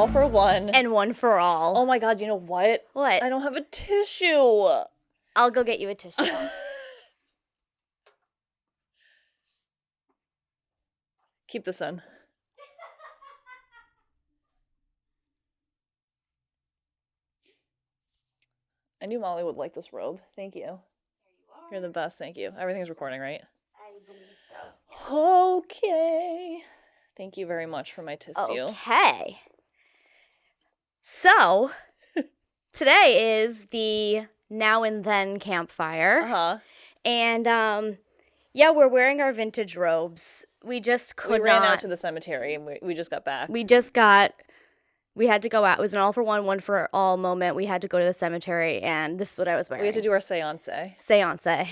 all for one. And one for all. Oh my God, you know what? What? I don't have a tissue. I'll go get you a tissue. Keep this in. I knew Molly would like this robe. Thank you. There you are. You're the best. Thank you. Everything's recording, right? I believe so. Okay. Thank you very much for my tissue. Okay. So, today is the Now and Then Campfire. Uh-huh. And, yeah, we're wearing our vintage robes. We just could We ran out to the cemetery and we just got back. We had to go out. It was an all for one for all moment. We had to go to the cemetery, and this is what I was wearing. We had to do our seance. Seance.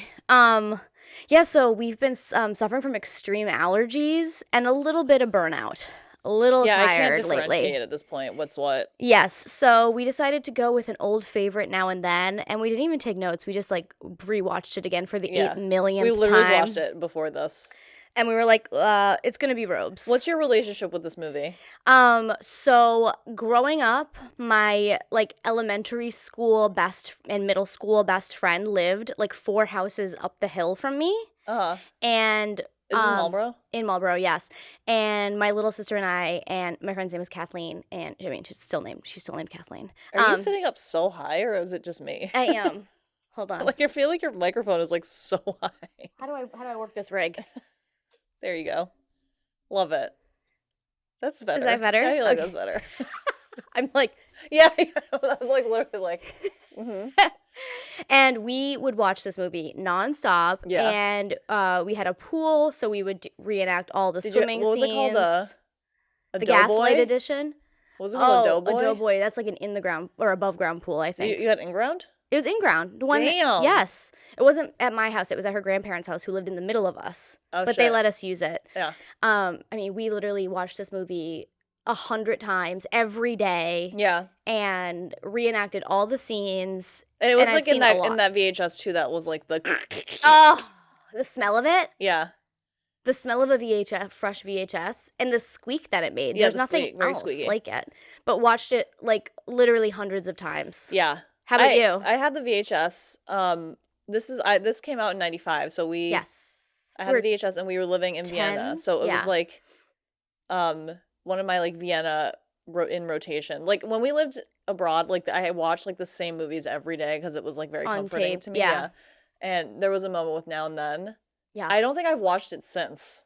Yeah, so we've been suffering from extreme allergies and a little bit of burnout. A little tired lately. Yeah, I can't differentiate at this point what's what. Yes, so we decided to go with an old favorite Now and Then, and we didn't even take notes. We just, like, rewatched it again for the 8 millionth time. We literally just watched it before this. And we were like, it's going to be robes. What's your relationship with this movie? So growing up, my, like, elementary school and middle school best friend lived, like, 4 houses up the hill from me. Uh-huh. And Is this in Marlboro? In Marlboro, yes. And my little sister and I, and my friend's name is Kathleen, and I mean, she's still named Kathleen. Are you sitting up so high, or is it just me? I am. Hold on. Like, I feel like your microphone is, like, so high. How do I work this rig? There you go. Love it. That's better. Is that better? I feel like that's better. I'm like... Yeah, I was like literally like... Mm-hmm. And we would watch this movie nonstop. Yeah. And we had a pool, so we would reenact all the swimming scenes. What was it called? The Gaslight Edition. What was it called? A doughboy. That's like an in the ground or above ground pool, I think. You had in ground? It was in ground. The one. Damn. Yes. It wasn't at my house. It was at her grandparents' house, who lived in the middle of us. Oh, but shit. they let us use it. Yeah. I mean, we literally watched this movie 100 times every day. Yeah. And reenacted all the scenes. And it was like in that VHS too. That was like the. Oh, the smell of it. Yeah. The smell of a fresh VHS, and the squeak that it made. Yeah, There's nothing very else squeaky. like it. But watched it like literally hundreds of times. Yeah. How about you? I had the VHS. This came out in '95, so we. Yes. I had the VHS, and we were living in 10? Vienna, so it was like, one of my like Vienna in rotation. Like when we lived abroad, like I watched like the same movies every day because it was like very comforting to me. Yeah. And there was a moment with Now and Then. Yeah. I don't think I've watched it since.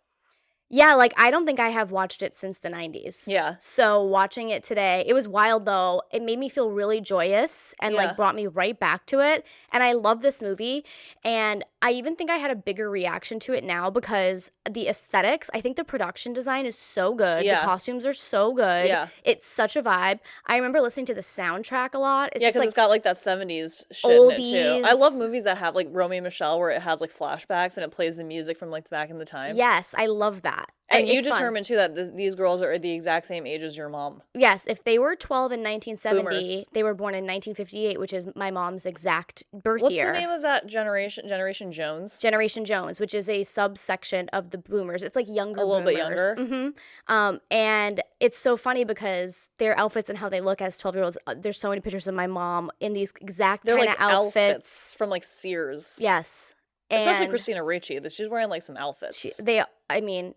Yeah, like I don't think I have watched it since the 90s. Yeah. So watching it today, it was wild though. It made me feel really joyous and like brought me right back to it. And I love this movie. And I even think I had a bigger reaction to it now because the aesthetics, I think the production design is so good. Yeah. The costumes are so good. Yeah. It's such a vibe. I remember listening to the soundtrack a lot. It's because like it's got like that 70s shit oldies. in it too. I love movies that have like Romeo and Michelle where it has like flashbacks and it plays the music from like back in the time. Yes, I love that. And you determined, too, that these girls are the exact same age as your mom. Yes. If they were 12 in 1970, Boomers. They were born in 1958, which is my mom's exact birth What's year. What's the name of that generation? Generation Jones? Generation Jones, which is a subsection of the boomers. It's like younger A little boomers. bit younger? Mm-hmm. And it's so funny because their outfits and how they look as 12-year-olds, there's so many pictures of my mom in these exact kind of like outfits. From, like, Sears. Yes. Especially Christina Ricci. She's wearing, like, some outfits.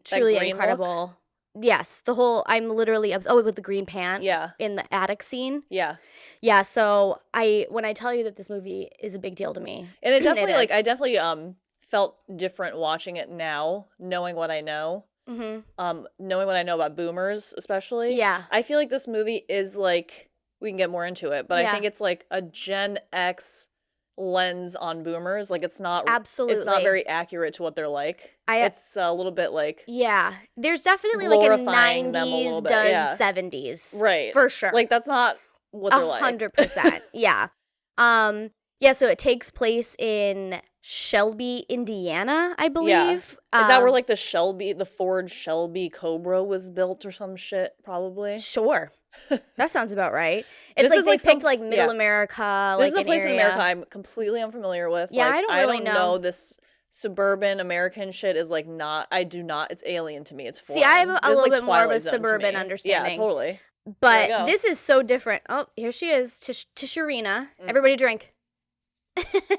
Truly incredible. Look? Yes, I'm literally with the green pant. Yeah. In the attic scene. Yeah. Yeah, so when I tell you that this movie is a big deal to me. And it definitely, I definitely felt different watching it now, knowing what I know. Mm-hmm. Knowing what I know about boomers, especially. Yeah. I feel like this movie is, like, we can get more into it, but I think it's, like, a Gen X lens on boomers. Like, it's not very accurate to what they're like. It's a little bit like there's definitely like a 90s them a little bit. does 70s, right? For sure. Like that's not what they're like. 100%. Yeah. So it takes place in Shelby, Indiana, I believe. Yeah. Is that where like the Ford Shelby Cobra was built or some shit? Probably. Sure. That sounds about right. It's like they picked like Middle America. This is a place area. in America I'm completely unfamiliar with. Yeah, like, I don't really know. This suburban American shit is like not. I do not. It's alien to me. It's foreign. See, I have a little bit more of a suburban understanding. Yeah, totally. But this is so different. Oh, here she is, Tisharina. Everybody drink.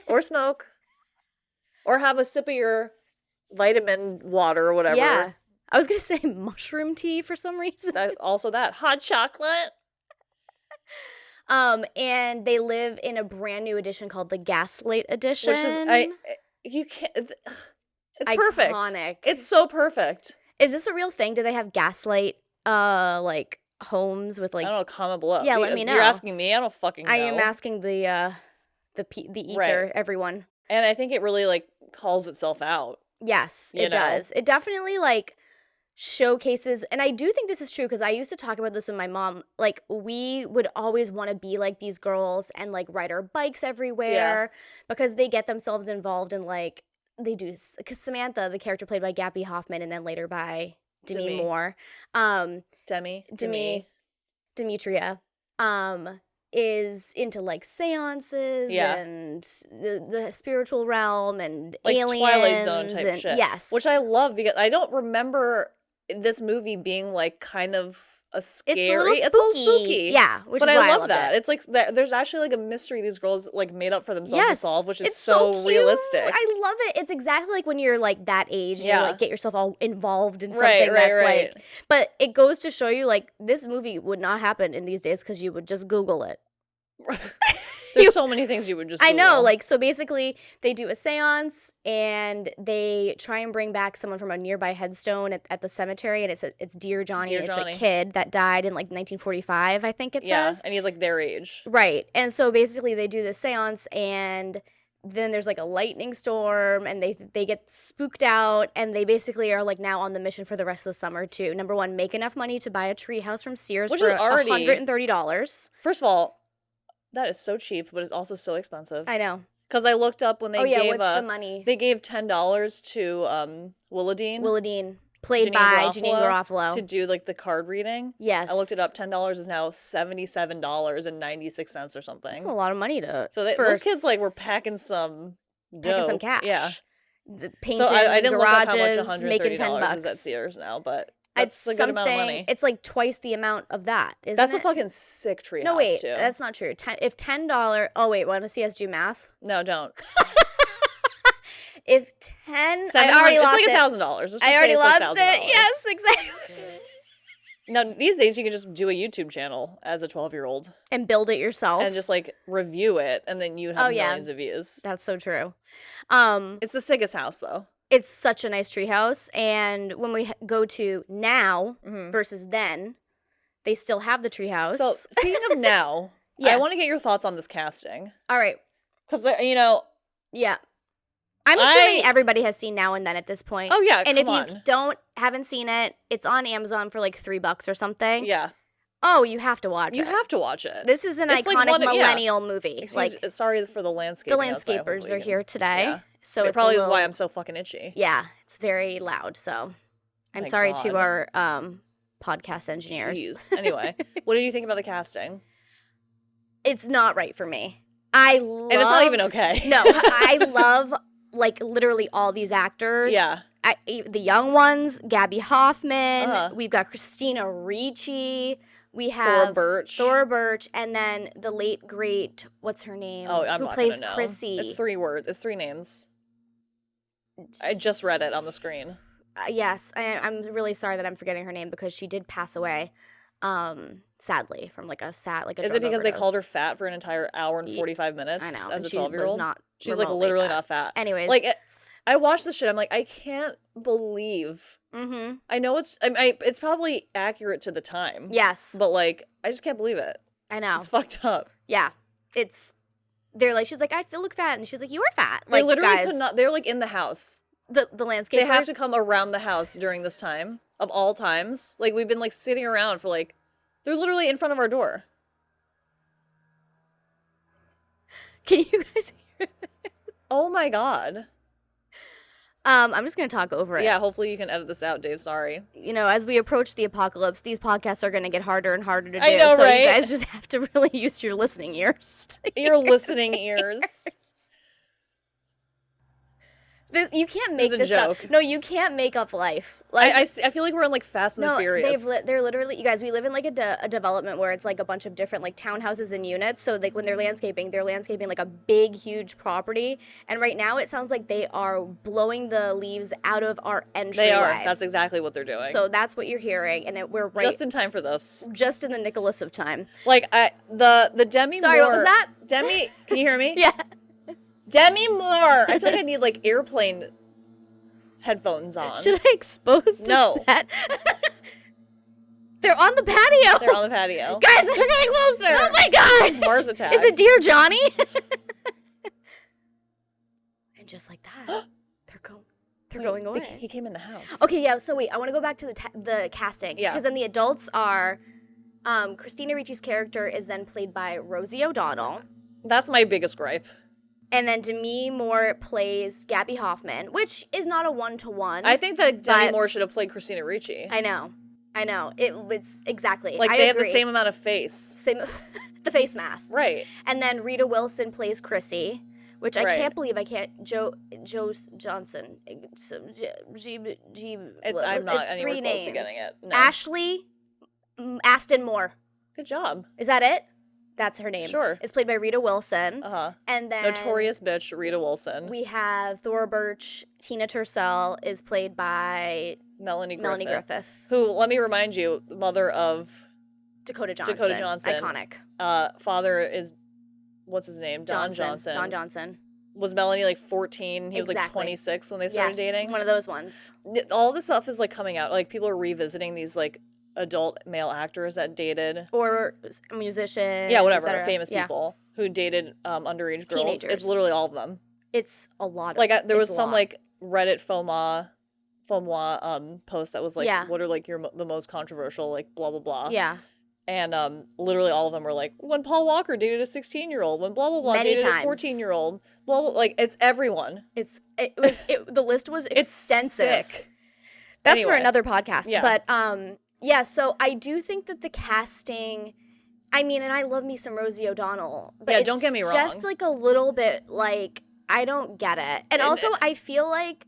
Or smoke. Or have a sip of your vitamin water or whatever. Yeah. I was going to say mushroom tea for some reason. Also that. Hot chocolate. And they live in a brand new edition called the Gaslight Edition. Which is, you can't, it's iconic. Perfect. It's so perfect. Is this a real thing? Do they have gaslight, like, homes with, like... I don't know, comment below. Yeah, let me know. You're asking me? I don't fucking know. I am asking the ether, everyone. And I think it really, like, calls itself out. Yes, it does. It definitely, like, showcases, and I do think this is true because I used to talk about this with my mom. Like, we would always want to be like these girls and, like, ride our bikes everywhere because they get themselves involved in, like, they do, because Samantha, the character played by Gabby Hoffman and then later by Demi Moore. Demetria. Is into, like, seances and the spiritual realm and like aliens. Twilight Zone type shit. Yes. Which I love because I don't remember this movie being, like, kind of a scary. It's a little spooky. Yeah. But I love that. It's like, there's actually, like, a mystery these girls, like, made up for themselves to solve, which is so realistic. I love it. It's exactly like when you're, like, that age and you, like, get yourself all involved in something that's like, but it goes to show you, like, this movie would not happen in these days because you would just Google it. There's so many things you would just Google. I know, like, so basically they do a seance and they try and bring back someone from a nearby headstone at the cemetery, and it's Dear Johnny. It's a kid that died in, like, 1945, I think it says. Yeah, and he's, like, their age. Right. And so basically they do this seance, and then there's, like, a lightning storm, and they get spooked out, and they basically are, like, now on the mission for the rest of the summer to, number one, make enough money to buy a treehouse from Sears for $130. First of all, that is so cheap, but it's also so expensive. I know. Because I looked up when they gave what's the money? They gave $10 to Willadine. Willadine, played by Janine Garofalo. To do, like, the card reading. Yes. I looked it up. $10 is now $77.96 or something. That's a lot of money to. So those kids, like, were packing some dough. Packing some cash. Yeah. Painting so I didn't garages, look up how much making $10 is at Sears now, but that's a good amount of money. It's like twice the amount of that, isn't That's it? a fucking sick treehouse, No, wait, too. that's not true. If $10... Oh, wait, want to see us do math? No, don't. If 10... I already lost it. It's like $1,000. I already lost it. Yes, exactly. Now, these days, you can just do a YouTube channel as a 12-year-old. And build it yourself. And just, like, review it, and then you have millions of views. That's so true. It's the sickest house, though. It's such a nice treehouse, and when we go to now versus then, they still have the treehouse. So, speaking of now, I want to get your thoughts on this casting. All right. Because, you know... Yeah. I'm assuming everybody has seen Now and Then at this point. Oh, yeah, and if you haven't seen it, it's on Amazon for, like, $3 or something. Yeah. Oh, you have to watch it. You have to watch it. This is an iconic millennial movie. Sorry for the landscaping. The landscapers are here today. Yeah. So it probably is why I'm so fucking itchy. Yeah, it's very loud. So I'm sorry to our podcast engineers. Jeez. Anyway, what did you think about the casting? It's not right for me. And it's not even okay. No, I love, like, literally all these actors. Yeah. The young ones, Gabby Hoffman. We've got Christina Ricci. We have Thora Birch, and then the late great, what's her name? Oh, I'm who not plays gonna know. Chrissy. It's 3 words. It's 3 names. I just read it on the screen. Yes, I'm really sorry that I'm forgetting her name because she did pass away, sadly, from like a Is drug it because they called her overdose. fat for an entire hour and 45 minutes? I know, as and a 12-year-old. She's like remotely literally fat. not fat. Anyways, like I watched this shit. I'm like, I can't believe. Mm-hmm. I know it's probably accurate to the time. Yes, but like I just can't believe it. I know it's fucked up. Yeah, they're like, she's like, I look fat, and she's like, you are fat. They like, literally guys, could not. They're like in the house. The landscapers. They have to come around the house during this time of all times. Like we've been like sitting around for like, they're literally in front of our door. Can you guys hear that? Oh my god. I'm just gonna talk over it. Yeah, hopefully you can edit this out, Dave. Sorry. You know, as we approach the apocalypse, these podcasts are gonna get harder and harder to do. I know, so right? You guys just have to really use your listening ears. Your listening ears. You can't make this joke. up. No, you can't make up life. Like I feel like we're in like Fast and the Furious. They're literally, you guys, we live in like a development where it's like a bunch of different like townhouses and units. So like when they're landscaping like a big, huge property. And right now it sounds like they are blowing the leaves out of our entryway. They are. That's exactly what they're doing. So that's what you're hearing, and we're right just in time for this. Just in the Nicholas of time. Like the Demi Moore. Sorry, what was that? Demi, can you hear me? Yeah. Demi Moore. I feel like I need like airplane headphones on. Should I expose the set? They're on the patio. They're on the patio. Guys, they're getting closer. Oh my god. Mars attacks. Is it Dear Johnny? And just like that, they're going away. He came in the house. Okay, yeah. So wait, I want to go back to the casting. Yeah. Because then the adults are, Christina Ricci's character is then played by Rosie O'Donnell. That's my biggest gripe. And then Demi Moore plays Gabby Hoffman, which is not a one-to-one. I think that Demi Moore should have played Christina Ricci. I know. It's exactly. Like, they have the same amount of face. The face math. Right. And then Rita Wilson plays Chrissy, which I can't believe I can't. Joe Johnson. It's I'm not anywhere three close names. to getting it. No. Ashley Aston Moore. Good job. Is that it? That's her name. Sure. It's played by Rita Wilson. Uh-huh. And then notorious bitch Rita Wilson. We have Thora Birch. Tina Tercel is played by Melanie Griffith. Who, let me remind you, mother of Dakota Johnson. Iconic. Father is, what's his name? Don Johnson. Was Melanie like 14? He was like 26 when they started dating? One of those ones. All this stuff is like coming out. Like people are revisiting these like adult male actors that dated. Or musicians. Yeah, whatever. Famous people who dated underage girls. Teenagers. It's literally all of them. It's a lot of like there was some like Reddit FOMA post that was like, what are like the most controversial like blah blah blah. Yeah. And literally all of them were like, when Paul Walker dated a 16-year-old, when blah blah blah dated a 14-year-old, blah, blah, like it's everyone. The list was extensive. It's sick. That's for another podcast. Yeah. But yeah, so I do think that the casting, I mean, and I love me some Rosie O'Donnell, but yeah, don't get me wrong. Just like a little bit like I don't get it. And also I feel like,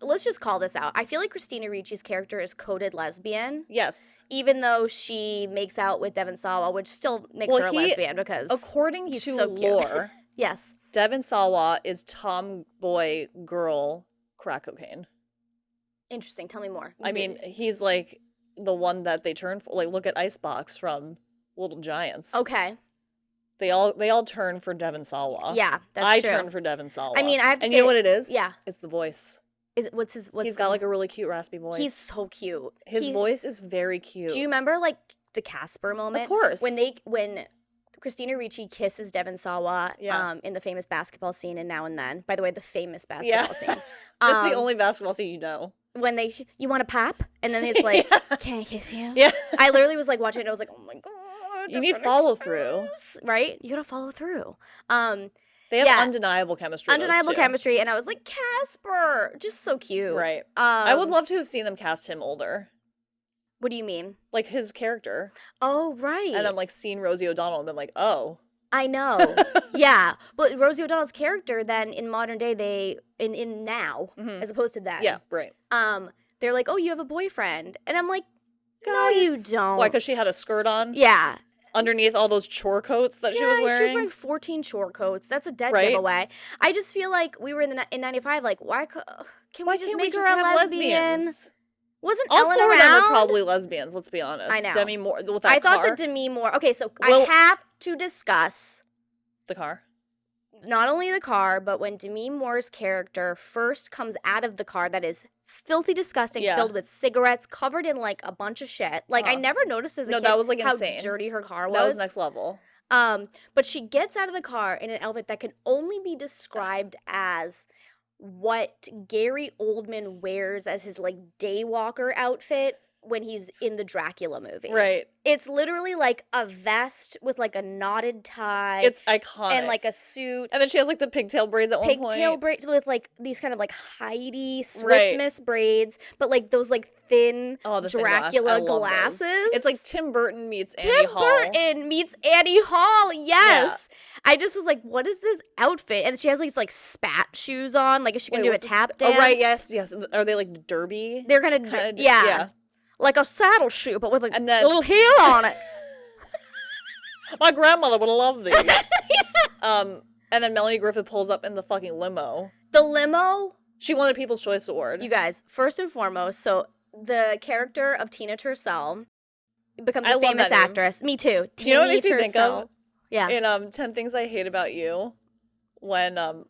let's just call this out. I feel like Christina Ricci's character is coded lesbian. Yes. Even though she makes out with Devon Sawa, which still makes her a lesbian because according he's to so lore, yes, Devon Sawa is tomboy girl crack cocaine. Interesting. Tell me more. I mean, he's like the one that they turn for. Like, look at Icebox from Little Giants. Okay. They all turn for Devon Sawa. Yeah, that's true. I turn for Devon Sawa. I mean, I have to say, you know what it is? Yeah. It's the voice. What's he's got like a really cute raspy voice. He's so cute. His voice is very cute. Do you remember like the Casper moment? Of course. When Christina Ricci kisses Devon Sawa in the famous basketball scene in Now and Then. By the way, the famous basketball scene. That's the only basketball scene you know. When you want a pop? And then it's like, can I kiss you? Yeah. I literally was like watching it. I was like, oh my God. You need follow through. Right? You gotta follow through. They have undeniable chemistry. Undeniable chemistry. And I was like, Casper. Just so cute. Right. I would love to have seen them cast him older. What do you mean? Like his character. Oh, right. And then like seen Rosie O'Donnell and been like, oh. I know. Yeah. But Rosie O'Donnell's character then in modern day, in now, as opposed to then. Yeah, right. They're like, oh, you have a boyfriend. And I'm like, no, you don't. Why, because she had a skirt on? Yeah. Underneath all those chore coats that she was wearing? She was wearing 14 chore coats. That's a dead giveaway. I just feel like we were in 95, like, why can't we just make her a lesbian? Lesbians? Wasn't all Ellen four around? of them are probably lesbians, let's be honest. I know. Demi Moore, with that car. I thought that Demi Moore... Okay, so I have to discuss... The car? Not only the car, but when Demi Moore's character first comes out of the car that is filthy disgusting, filled with cigarettes, covered in, like, a bunch of shit. Like, I never noticed as a kid that was, like, how insane. Dirty her car was. That was next level. But she gets out of the car in an outfit that can only be described as what Gary Oldman wears as his, like, daywalker outfit when he's in the Dracula movie. Right. It's literally like a vest with like a knotted tie. It's iconic. And like a suit. And then she has like the pigtail braids at one point. Pigtail braids with like these kind of like Heidi Swiss Miss braids, but like those like thin Dracula glasses. It's like Tim Burton meets Annie Hall. Tim Burton meets Annie Hall, yes. Yeah. I just was like, what is this outfit? And she has these like spat shoes on. Like, is she going to do a tap dance? Oh, right, yes. Are they like derby? They're going to, yeah. Like a saddle shoe, but with like a little heel on it. My grandmother would love these. And then Melanie Griffith pulls up in the fucking limo. The limo? She won a People's Choice Award. You guys, first and foremost, so the character of Tina Tercel becomes a famous actress. Me too. Do you know what it makes me think of? Yeah. In 10 Things I Hate About You, when God,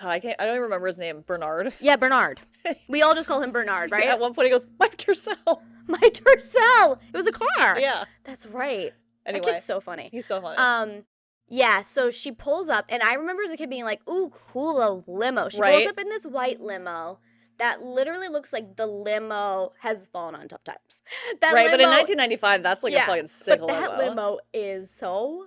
I don't even remember his name. Bernard. Yeah, Bernard. We all just call him Bernard, right? At one point he goes, "My Tercel." My Tercel. It was a car. Yeah. That's right. Anyway, that kid's so funny. He's so funny. Yeah, so she pulls up, and I remember as a kid being like, ooh, cool, a limo. She pulls up in this white limo that literally looks like the limo has fallen on tough times. That right, limo, but in 1995, that's like a fucking sick limo. But that limo is so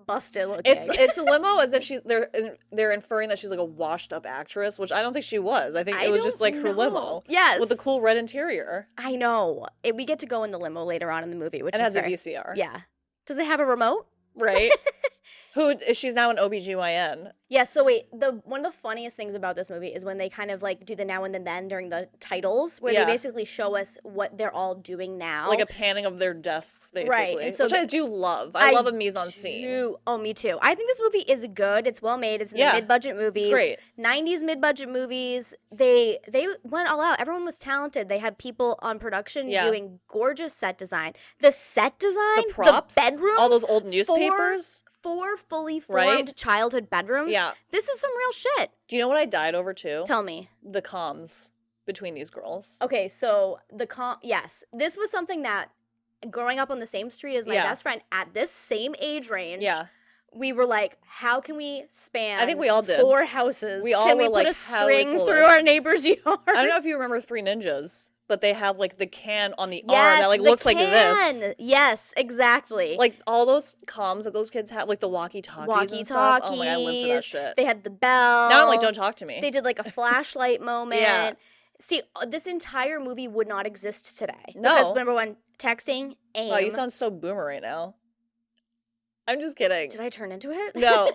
busted looking. It's a limo as if they're inferring that she's like a washed up actress, which I don't think she was. I think it was just like her limo. Yes. With the cool red interior. I know. We get to go in the limo later on in the movie, which it has a VCR. Yeah. Does it have a remote? Right. She's now an OBGYN. Yeah, so wait, one of the funniest things about this movie is when they kind of like do the now and then during the titles, where they basically show us what they're all doing now. Like a panning of their desks, basically. Right. And so which I do love. I love a mise-en-scene. Oh, me too. I think this movie is good. It's well made. It's a mid-budget movie. It's great. 90s mid-budget movies. They went all out. Everyone was talented. They had people on production doing gorgeous set design. The set design, the props, the bedrooms, all those old newspapers. Four fully formed childhood bedrooms. Yeah. This is some real shit. Do you know what I died over too? Tell me. The comms between these girls. Okay, so yes. This was something that growing up on the same street as my best friend at this same age range. Yeah. We were like, how can we span I think we all did. 4 houses? We all can were we like, put a string through our neighbor's yard? I don't know if you remember Three Ninjas, but they have like the can on the arm that like looks like this. Yes, exactly. Like all those comms that those kids have, like the walkie-talkies and stuff. Oh my God, I live for that shit. They had the bell. Now I'm like, don't talk to me. They did like a flashlight moment. Yeah. See, this entire movie would not exist today. No. Because number one, texting, AIM. Wow, you sound so boomer right now. I'm just kidding. Did I turn into it? No.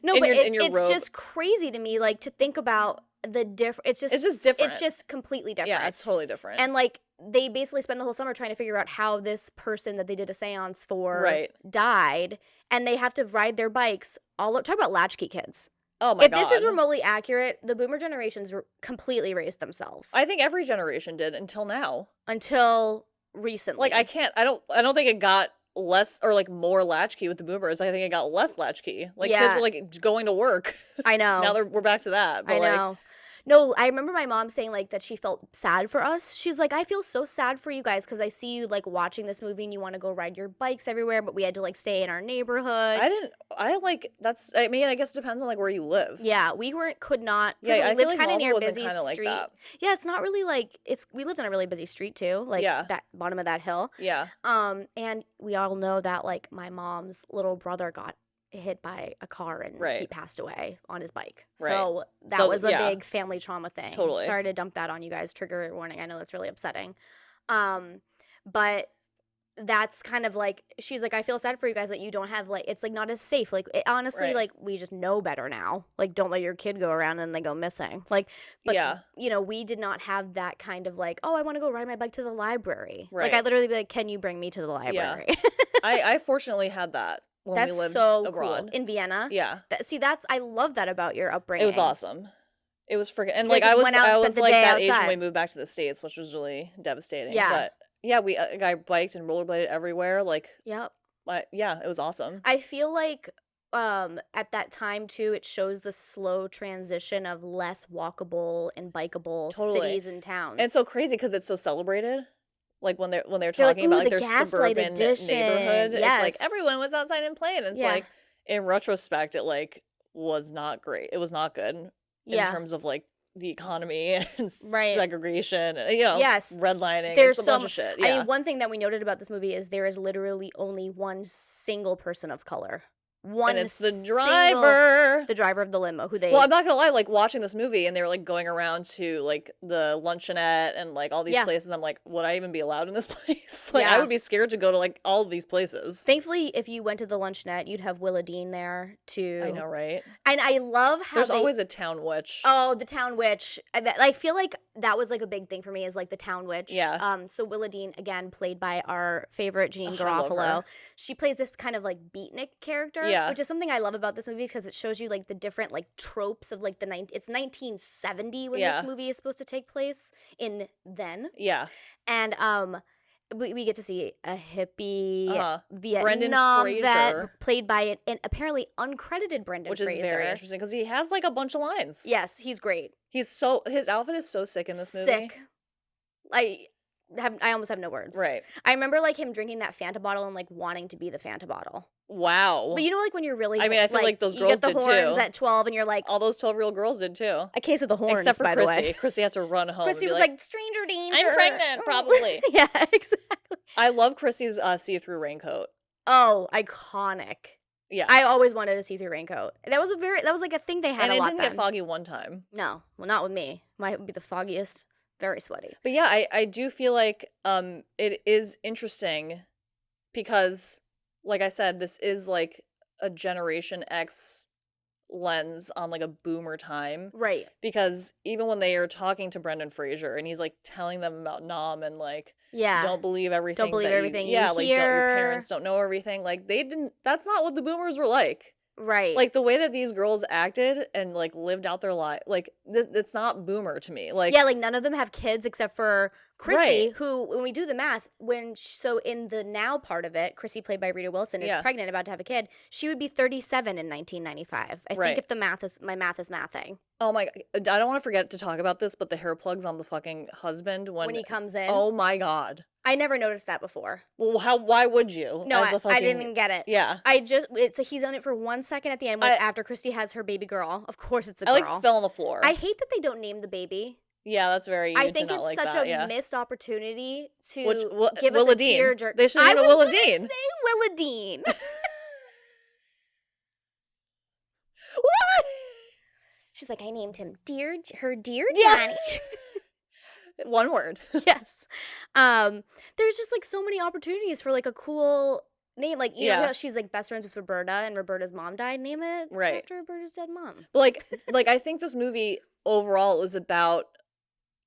No, but it's just crazy to me, like, to think about the different. It's just different. It's just completely different. Yeah, it's totally different. And like they basically spend the whole summer trying to figure out how this person that they did a seance for died, and they have to ride their bikes talk about latchkey kids. Oh my God. If this is remotely accurate, the boomer generations completely raised themselves. I think every generation did until now. Until recently. Like I don't think it got less or like more latchkey with the boomers. I think it got less latchkey. Like kids were like going to work. I know. Now we're back to that. But I know. No, I remember my mom saying like that she felt sad for us. She's like, I feel so sad for you guys because I see you like watching this movie and you want to go ride your bikes everywhere, but we had to like stay in our neighborhood. I mean, I guess it depends on like where you live. Yeah, could not. Yeah, we lived kind of near a busy street. Like that. Yeah, it's not really like we lived on a really busy street too, like that bottom of that hill. Yeah. And we all know that like my mom's little brother got hit by a car and he passed away on his bike. Right. So that was a big family trauma thing. Totally. Sorry to dump that on you guys. Trigger warning. I know that's really upsetting. But that's kind of like, she's like, I feel sad for you guys that you don't have like, it's like not as safe. Like honestly, like we just know better now. Like don't let your kid go around and they go missing. Like, but you know, we did not have that kind of like, oh, I want to go ride my bike to the library. Right. Like I literally be like, can you bring me to the library? Yeah. I fortunately had that. When we lived so abroad. Cool. In Vienna. Yeah. I love that about your upbringing. It was awesome. It was freaking, and like I was like that age when we moved back to the States, which was really devastating. Yeah. But yeah, I biked and rollerbladed everywhere. Like, yeah, it was awesome. I feel like at that time too, it shows the slow transition of less walkable and bikeable cities and towns. And it's so crazy because it's so celebrated. Like when they're talking about like their Gaslight Addition neighborhood, it's like everyone was outside and playing. It's like in retrospect, it like was not great. It was not good in terms of like the economy and segregation, redlining. There's a bunch of shit. I mean, one thing that we noted about this movie is there is literally only one single person of color. And it's the driver. The driver of the limo who they... Well, I'm not gonna lie, like, watching this movie and they were, like, going around to, like, the luncheonette and, like, all these places, I'm like, would I even be allowed in this place? Like, I would be scared to go to, like, all of these places. Thankfully, if you went to the luncheonette, you'd have Willa Dean there, too. I know, right? And I love how there's always a town witch. Oh, the town witch. I feel like that was, like, a big thing for me is, like, the town witch. Yeah. So Willa Dean, again, played by our favorite Janine Garofalo. She plays this kind of, like, beatnik character, which is something I love about this movie because it shows you like the different like tropes of like it's 1970 when this movie is supposed to take place in then. Yeah. And we get to see a hippie Vietnam vet played by an apparently uncredited Brendan Fraser. Which is very interesting because he has like a bunch of lines. Yes, he's great. His outfit is so sick in this movie. Sick. I almost have no words. Right. I remember like him drinking that Fanta bottle and like wanting to be the Fanta bottle. Wow. But you know, like when you're really, I mean, I feel like those girls did too. You get the horns at 12 and you're like. All those 12-year-old girls did too. A case of the horns, except for by Chrissy. the way. Chrissy had to run home. Chrissy was like, stranger danger. I'm pregnant, probably. Yeah, exactly. I love Chrissy's see-through raincoat. Oh, iconic. Yeah. I always wanted a see-through raincoat. That was like a thing they had a lot then. And it didn't get foggy one time. No. Well, not with me. Might be the foggiest. Very sweaty. But yeah, I do feel like it is interesting because, like I said, this is like a Generation X lens on like a boomer time. Right. Because even when they are talking to Brendan Fraser and he's like telling them about Nom and like, don't believe everything. Don't believe everything you like your parents don't know everything. Like that's not what the boomers were like. Right. Like the way that these girls acted and like lived out their life, like it's not boomer to me. Like like none of them have kids except for Chrissy, who when we do the math, so in the now part of it, Chrissy played by Rita Wilson is pregnant, about to have a kid. She would be 37 in 1995. I think if my math is mathing. Oh my God. I don't want to forget to talk about this, but the hair plugs on the fucking husband when he comes in. Oh my God. I never noticed that before. Well, why would you? No, I didn't get it. Yeah. He's on it for 1 second at the end after Christy has her baby girl. Of course it's a girl. I like fell on the floor. I hate that they don't name the baby. Yeah, that's very. I think it's such a missed opportunity to give us a tearjerker. They should name it Willa Dean. Say Willa Dean. What? She's like, I named him Dear Johnny. One word. Yes. There's just like so many opportunities for like a cool name. Like, you know how she's like best friends with Roberta and Roberta's mom died? Name it after Roberta's dead mom. Like I think this movie overall is about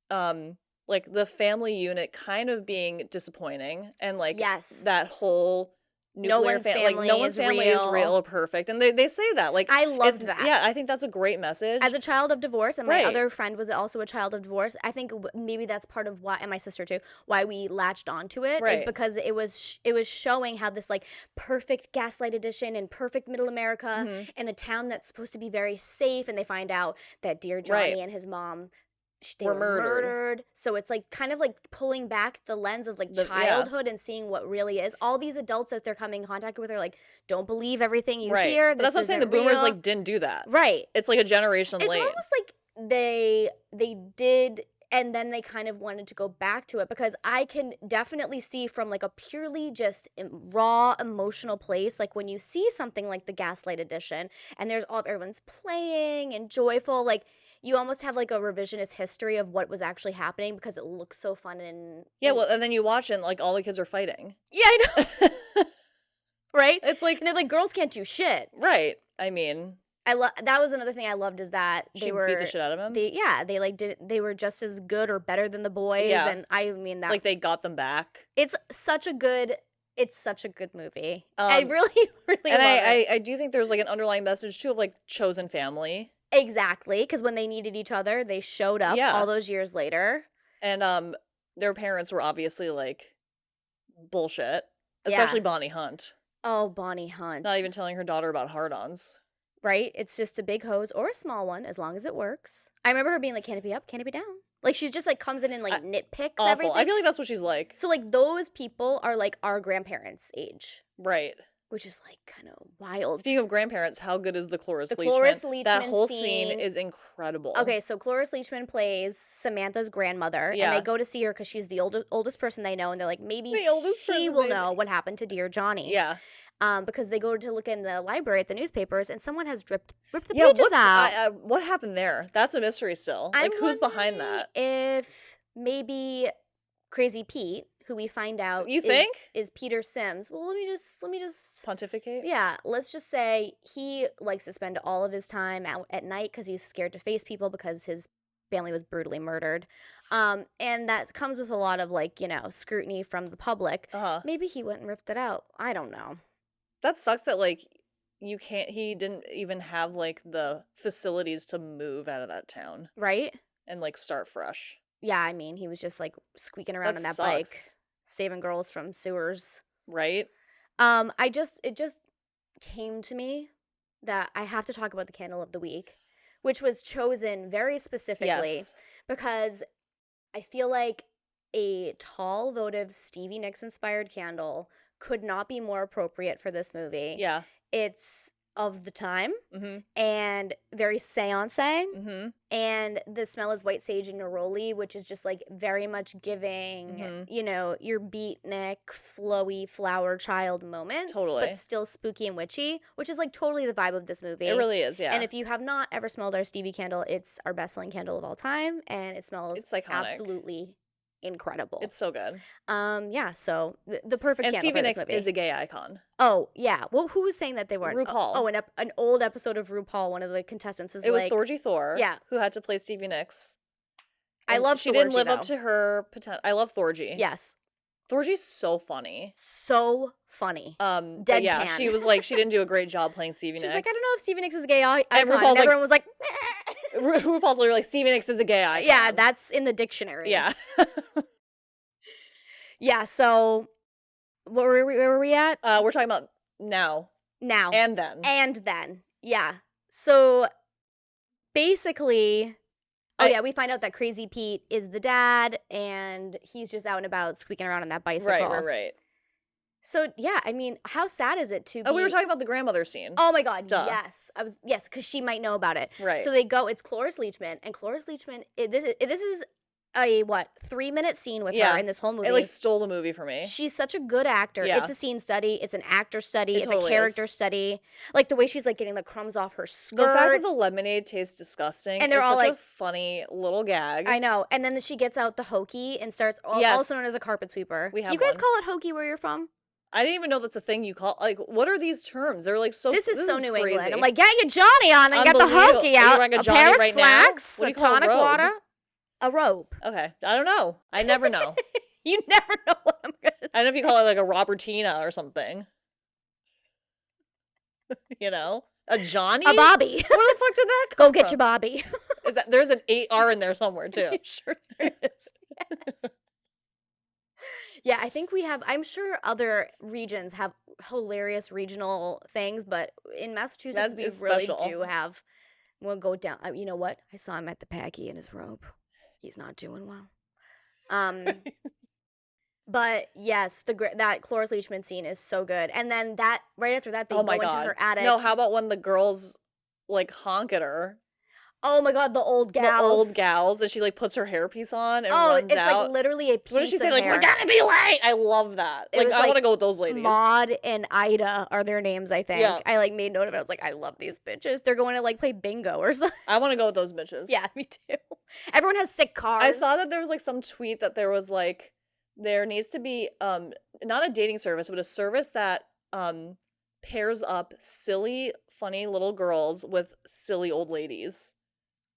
like the family unit kind of being disappointing and like that whole nuclear family, no one's family is real or perfect, and they say that. Like I love that. Yeah, I think that's a great message. As a child of divorce, and my other friend was also a child of divorce, I think maybe that's part of why, and my sister too, why we latched onto it is because it was showing how this like perfect Gaslight Addition and perfect Middle America and a town that's supposed to be very safe, and they find out that Dear Johnny and his mom. They were murdered. So it's like kind of like pulling back the lens of like childhood and seeing what really is. All these adults that they're coming in contact with are like, don't believe everything you hear. But that's what I'm saying. The boomers like didn't do that. Right. It's like a generation late. It's almost like they did, and then they kind of wanted to go back to it, because I can definitely see from like a purely just raw emotional place, like when you see something like the Gaslight Addition and there's everyone's playing and joyful, like you almost have like a revisionist history of what was actually happening because it looks so fun and well, and then you watch it and like all the kids are fighting. Yeah, I know. Right? It's like, and they're like, girls can't do shit. Right. I mean, that was another thing I loved, is that they beat the shit out of him. They were just as good or better than the boys, and I mean that like they got them back. It's such a good movie. I really, really and love it. I do think there's like an underlying message too of like chosen family. Exactly, because when they needed each other, they showed up all those years later. And their parents were obviously like bullshit, especially Bonnie Hunt. Oh, Bonnie Hunt. Not even telling her daughter about hard-ons. Right? It's just a big hose or a small one, as long as it works. I remember her being like, can it be up? Can it be down? Like, she's just like comes in and like nitpicks everything. I feel like that's what she's like. So like those people are like our grandparents' age. Right. which is like kind of wild. Speaking of grandparents, how good is the Cloris Leachman? Cloris Leachman that whole scene is incredible. Okay, so Cloris Leachman plays Samantha's grandmother, and they go to see her because she's the oldest person they know, and they're like, maybe she will know what happened to dear Johnny. Yeah. Because they go to look in the library at the newspapers, and someone has ripped the pages out. What happened there? That's a mystery still. Like, who's behind that? If maybe Crazy Pete, who we find out is Peter Sims. Well, let me just pontificate. Yeah, let's just say he likes to spend all of his time out at night because he's scared to face people because his family was brutally murdered. And that comes with a lot of scrutiny from the public. Maybe he went and ripped it out. I don't know. That sucks that he didn't even have the facilities to move out of that town. Right? And start fresh. Yeah, I mean, he was just squeaking around on that bike, saving girls from sewers. Right? It just came to me that I have to talk about the candle of the week, which was chosen very specifically because I feel like a tall, votive Stevie Nicks inspired candle could not be more appropriate for this movie. Yeah. It's of the time and very seance-y. And the smell is white sage and neroli, which is just very much giving, your beatnik, flowy flower child moments. Totally. But still spooky and witchy, which is totally the vibe of this movie. It really is, yeah. And if you have not ever smelled our Stevie candle, it's our best-selling candle of all time. And it smells absolutely incredible. It's so good. Yeah, so the perfect candle Stevie for this Nicks movie. is a gay icon. Oh, yeah. Well, who was saying that they weren't? RuPaul. Oh, an old episode of RuPaul, one of the contestants was was Thorgy Thor, yeah, who had to play Stevie Nicks. I love she Thorgy, didn't live up to her potential. I love Thorgy. Yes. Thorgy's so funny. So funny. Deadpan. Yeah, she was she didn't do a great job playing Stevie Nicks. She's like, I don't know if Stevie Nicks is a gay icon. And everyone was like, RuPaul's literally Stevie Nicks is a gay icon. Yeah, that's in the dictionary. Yeah. Yeah, so where were we at? We're talking about now. And then. Yeah. So basically, we find out that Crazy Pete is the dad, and he's just out and about squeaking around on that bicycle. Right. So, yeah, I mean, how sad is it to be... we were talking about the grandmother scene. Oh, my God, Duh. Yes, because she might know about it. Right. So they go, it's Cloris Leachman, and Cloris Leachman, this is a 3-minute scene with her in this whole movie. It stole the movie for me. She's such a good actor. Yeah. It's a scene study. It's an actor study. It's totally a character study. The way she's getting the crumbs off her skirt. The fact that the lemonade tastes disgusting. And they're all such a funny little gag. I know. And then she gets out the hokey and starts also known as a carpet sweeper. Do you guys call it hokey where you're from? I didn't even know that's a thing you call. What are these terms? They're so. This is so New crazy. England. I'm get your Johnny on and get the hokey out. A pair of right slacks, a tonic water. A robe. Okay. I don't know. I never know. You never know what I'm going to say. I don't know if you call it a Robertina or something. A Johnny? A Bobby. Where the fuck did that come from? Go get your Bobby. There's an 8R in there somewhere too. Sure there is. Yes. Yeah, I think I'm sure other regions have hilarious regional things, but in Massachusetts we really do have. We'll go down. You know what? I saw him at the Packy in his robe. He's not doing well. But yes, that Cloris Leachman scene is so good. And then right after that, they go into her attic. No, how about when the girls honk at her? Oh my God, the old gals. And she puts her hairpiece on and runs out. It's literally a piece of hair. What does she say? We're gonna be late. I love that. I want to go with those ladies. Maud and Ida are their names, I think. Yeah. I made note of it. I was like, I love these bitches. They're going to play bingo or something. I want to go with those bitches. Yeah, me too. Everyone has sick cars. I saw that there was some tweet that there was there needs to be not a dating service, but a service that pairs up silly, funny little girls with silly old ladies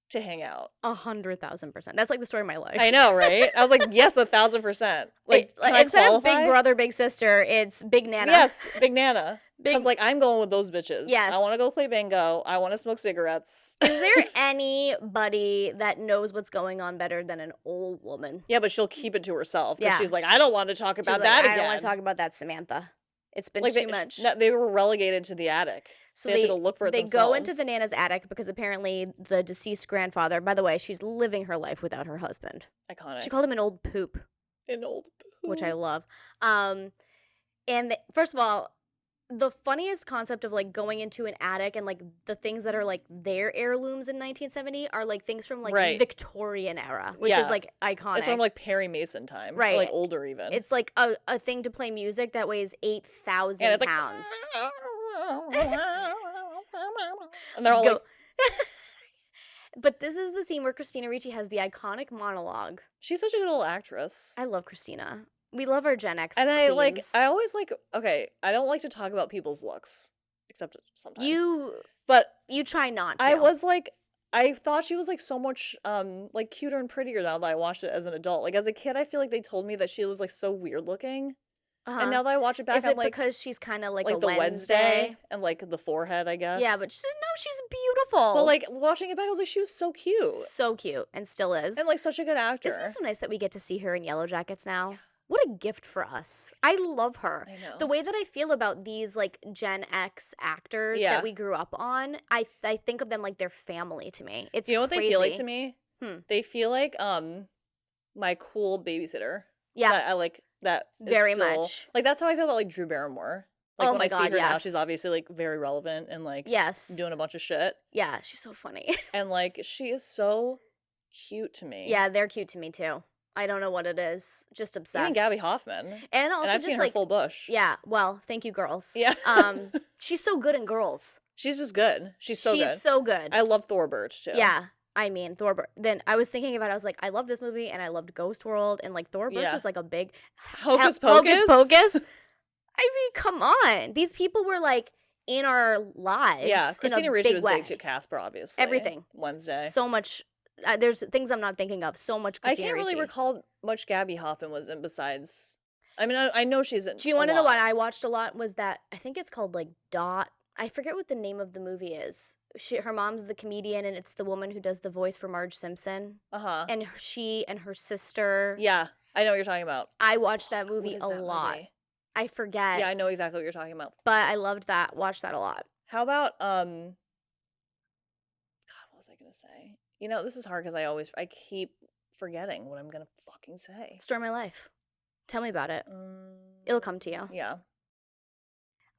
to hang out. 100,000%. That's the story of my life. I know, right? I was like, yes, 1,000%. Instead of big brother, big sister, it's big nana. Yes, big nana. Because I'm going with those bitches. Yes. I want to go play bingo. I want to smoke cigarettes. Is there anybody that knows what's going on better than an old woman? Yeah, but she'll keep it to herself. Because she's like, I don't want to talk about that again. I don't want to talk about that, Samantha. It's been too much. They were relegated to the attic. So they had to go look for it themselves. They go into the nana's attic because apparently the deceased grandfather, by the way, she's living her life without her husband. Iconic. She called him an old poop. An old poop. Which I love. And first of all, the funniest concept of like going into an attic and like the things that are like their heirlooms in 1970 are like things from like Victorian era, which is like iconic. It's from like Perry Mason time, right? Or, like older even. It's like a thing to play music that weighs 8,000 pounds. And they're all like. But this is the scene where Christina Ricci has the iconic monologue. She's such a good little actress. I love Christina. We love our Gen X and queens. I always like, okay, I don't like to talk about people's looks, except sometimes. But you try not to. I was like, I thought she was like so much like cuter and prettier now that I watched it as an adult. Like as a kid, I feel like they told me that she was like so weird looking. And now that I watch it back, I'm like, because she's kind of like the Wednesday? Wednesday and like the forehead, I guess. Yeah, but she's beautiful. But like watching it back, I was like, she was so cute, and still is, and like such a good actor. Isn't it so nice that we get to see her in Yellow Jackets now? Yeah. What a gift for us. I love her. I know. The way that I feel about these like Gen X actors that we grew up on, I think of them like they're family to me. It's what crazy. they feel like to me? They feel like my cool babysitter. Yeah, that I like. That very much. Like that's how I feel about like Drew Barrymore. Like when I see her now, she's obviously like very relevant and like doing a bunch of shit. Yeah, she's so funny. And like she is so cute to me. Yeah, they're cute to me too. I don't know what it is. Just obsessed. Even Gabby Hoffman. And also I've seen her full bush. Yeah. Well, thank you, girls. Yeah. She's so good in Girls. She's just good. She's so good. I love Thora Birch too. Yeah. I mean, Thora Birch. Then I was thinking about it. I was like, I love this movie and I loved Ghost World. And like Thora Birch was like a big Hocus Pocus. I mean, come on. These people were like in our lives. Yeah. Christina Ricci was big too. Casper, obviously. Everything. Wednesday. So much. There's things I'm not thinking of. So much Christina Ricci. I can't really recall much Gabby Hoffman was in besides. I mean, I know she's in. Do you want to know what I watched a lot? Was that I think it's called like Dot. I forget what the name of the movie is. Her mom's the comedian, and it's the woman who does the voice for Marge Simpson. And she and her sister. Yeah, I know what you're talking about. I watched that movie a lot. Movie? I forget. Yeah, I know exactly what you're talking about. But I loved that. Watched that a lot. How about God, what was I gonna say? You know, this is hard because I keep forgetting what I'm gonna fucking say. Story of my life. Tell me about it. It'll come to you. Yeah.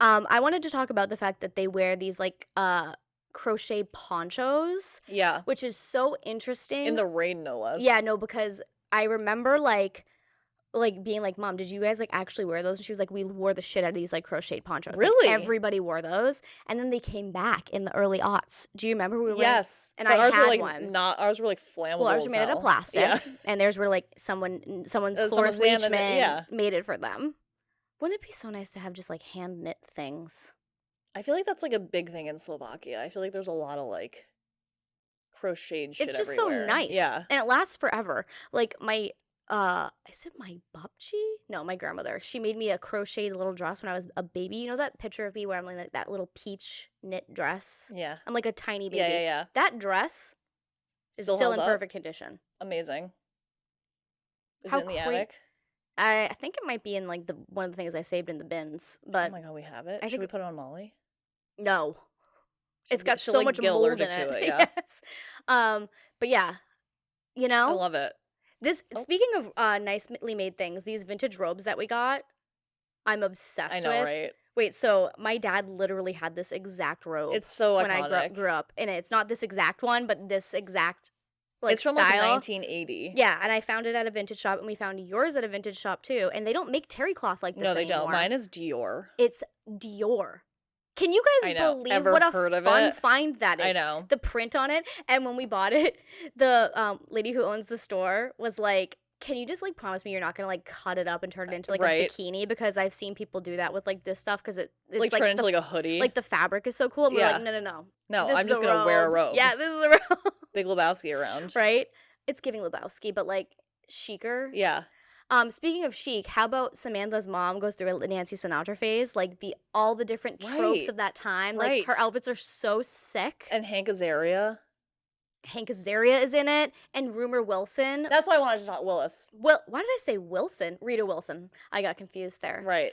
I wanted to talk about the fact that they wear these like crochet ponchos. Yeah. Which is so interesting. In the rain, no less. Yeah, no, because I remember like being like, Mom, did you guys like actually wear those? And she was like, we wore the shit out of these like crocheted ponchos. Really? Like, everybody wore those. And then they came back in the early aughts. Do you remember we were Yes. And ours had were like one. Ours were like flammable. Well, ours were made out of plastic. Yeah. And theirs were like someone's Cloris Leachman made it for them. Wouldn't it be so nice to have just like hand knit things? I feel like that's like a big thing in Slovakia. I feel like there's a lot of like crocheted shit. It's just everywhere. So nice. Yeah. And it lasts forever. Like my is it my babchi? No, my grandmother. She made me a crocheted little dress when I was a baby. You know that picture of me where I'm like that little peach knit dress? Yeah. I'm like a tiny baby. Yeah. That dress is still in perfect condition. Amazing. Is it in the attic? I think it might be in like one of the things I saved in the bins. But oh my God, we have it. Should we put it on Molly? No. It's got so much mold in it. Yeah. Yes. But yeah, you know, I love it. Speaking of nicely made things, these vintage robes that we got, I'm obsessed with. I know, right? Wait, so my dad literally had this exact robe. It's so iconic. When I grew up, and it's not this exact one, but this exact it's from style. Like 1980. Yeah, and I found it at a vintage shop, and we found yours at a vintage shop too. And they don't make terry cloth like this anymore. No, they don't. Mine is Dior. It's Dior. Can you guys believe what a fun find that is? I know. The print on it. And when we bought it, the lady who owns the store was like, can you just like promise me you're not going to like cut it up and turn it into like a bikini? Because I've seen people do that with like this stuff because it's like turn it into like a hoodie. Like the fabric is so cool. And we're like, no. No, I'm just going to wear a robe. Yeah, this is a robe. Big Lebowski around. Right? It's giving Lebowski, but like chicer. Yeah. Speaking of chic, how about Samantha's mom goes through a Nancy Sinatra phase? Like all the different tropes of that time. Like her outfits are so sick. And Hank Azaria. Hank Azaria is in it, and Rumor Wilson. That's why I wanted to talk Willis. Well, why did I say Wilson? Rita Wilson. I got confused there. Right.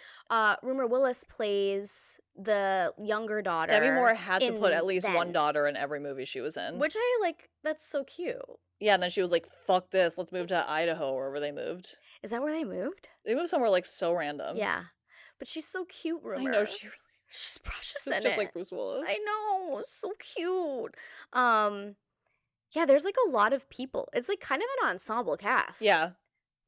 Rumor Willis plays the younger daughter. Demi Moore had to put at least one daughter in every movie she was in. Which I like. That's so cute. Yeah, and then she was like, fuck this. Let's move to Idaho, wherever they moved. Is that where they moved? They moved somewhere like so random. Yeah. But she's so cute, Rumor. I know, she really She's precious it's in just it. like Bruce Willis. I know, so cute. Yeah, there's like a lot of people. It's like kind of an ensemble cast. Yeah.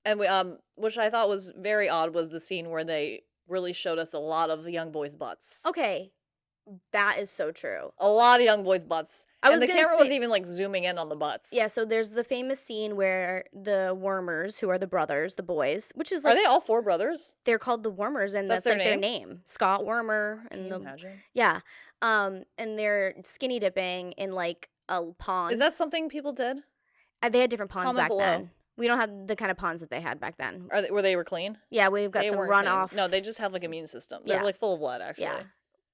And we which I thought was very odd was the scene where they really showed us a lot of the young boys' butts. Okay. That is so true. A lot of young boys' butts. And the camera was even like zooming in on the butts. Yeah, so there's the famous scene where the Wormers, who are the brothers, the boys, which is like... Are they all 4 brothers? They're called the Wormers, and that's like their name. Scott Wormer. And Can you imagine? Yeah. And they're skinny dipping in like a pond. Is that something people did? They had different ponds Comment back below. then. We don't have the kind of ponds that they had back then. Were they clean? Yeah, we've got some runoff. No, they just have like immune system. They're like full of lead, actually. Yeah.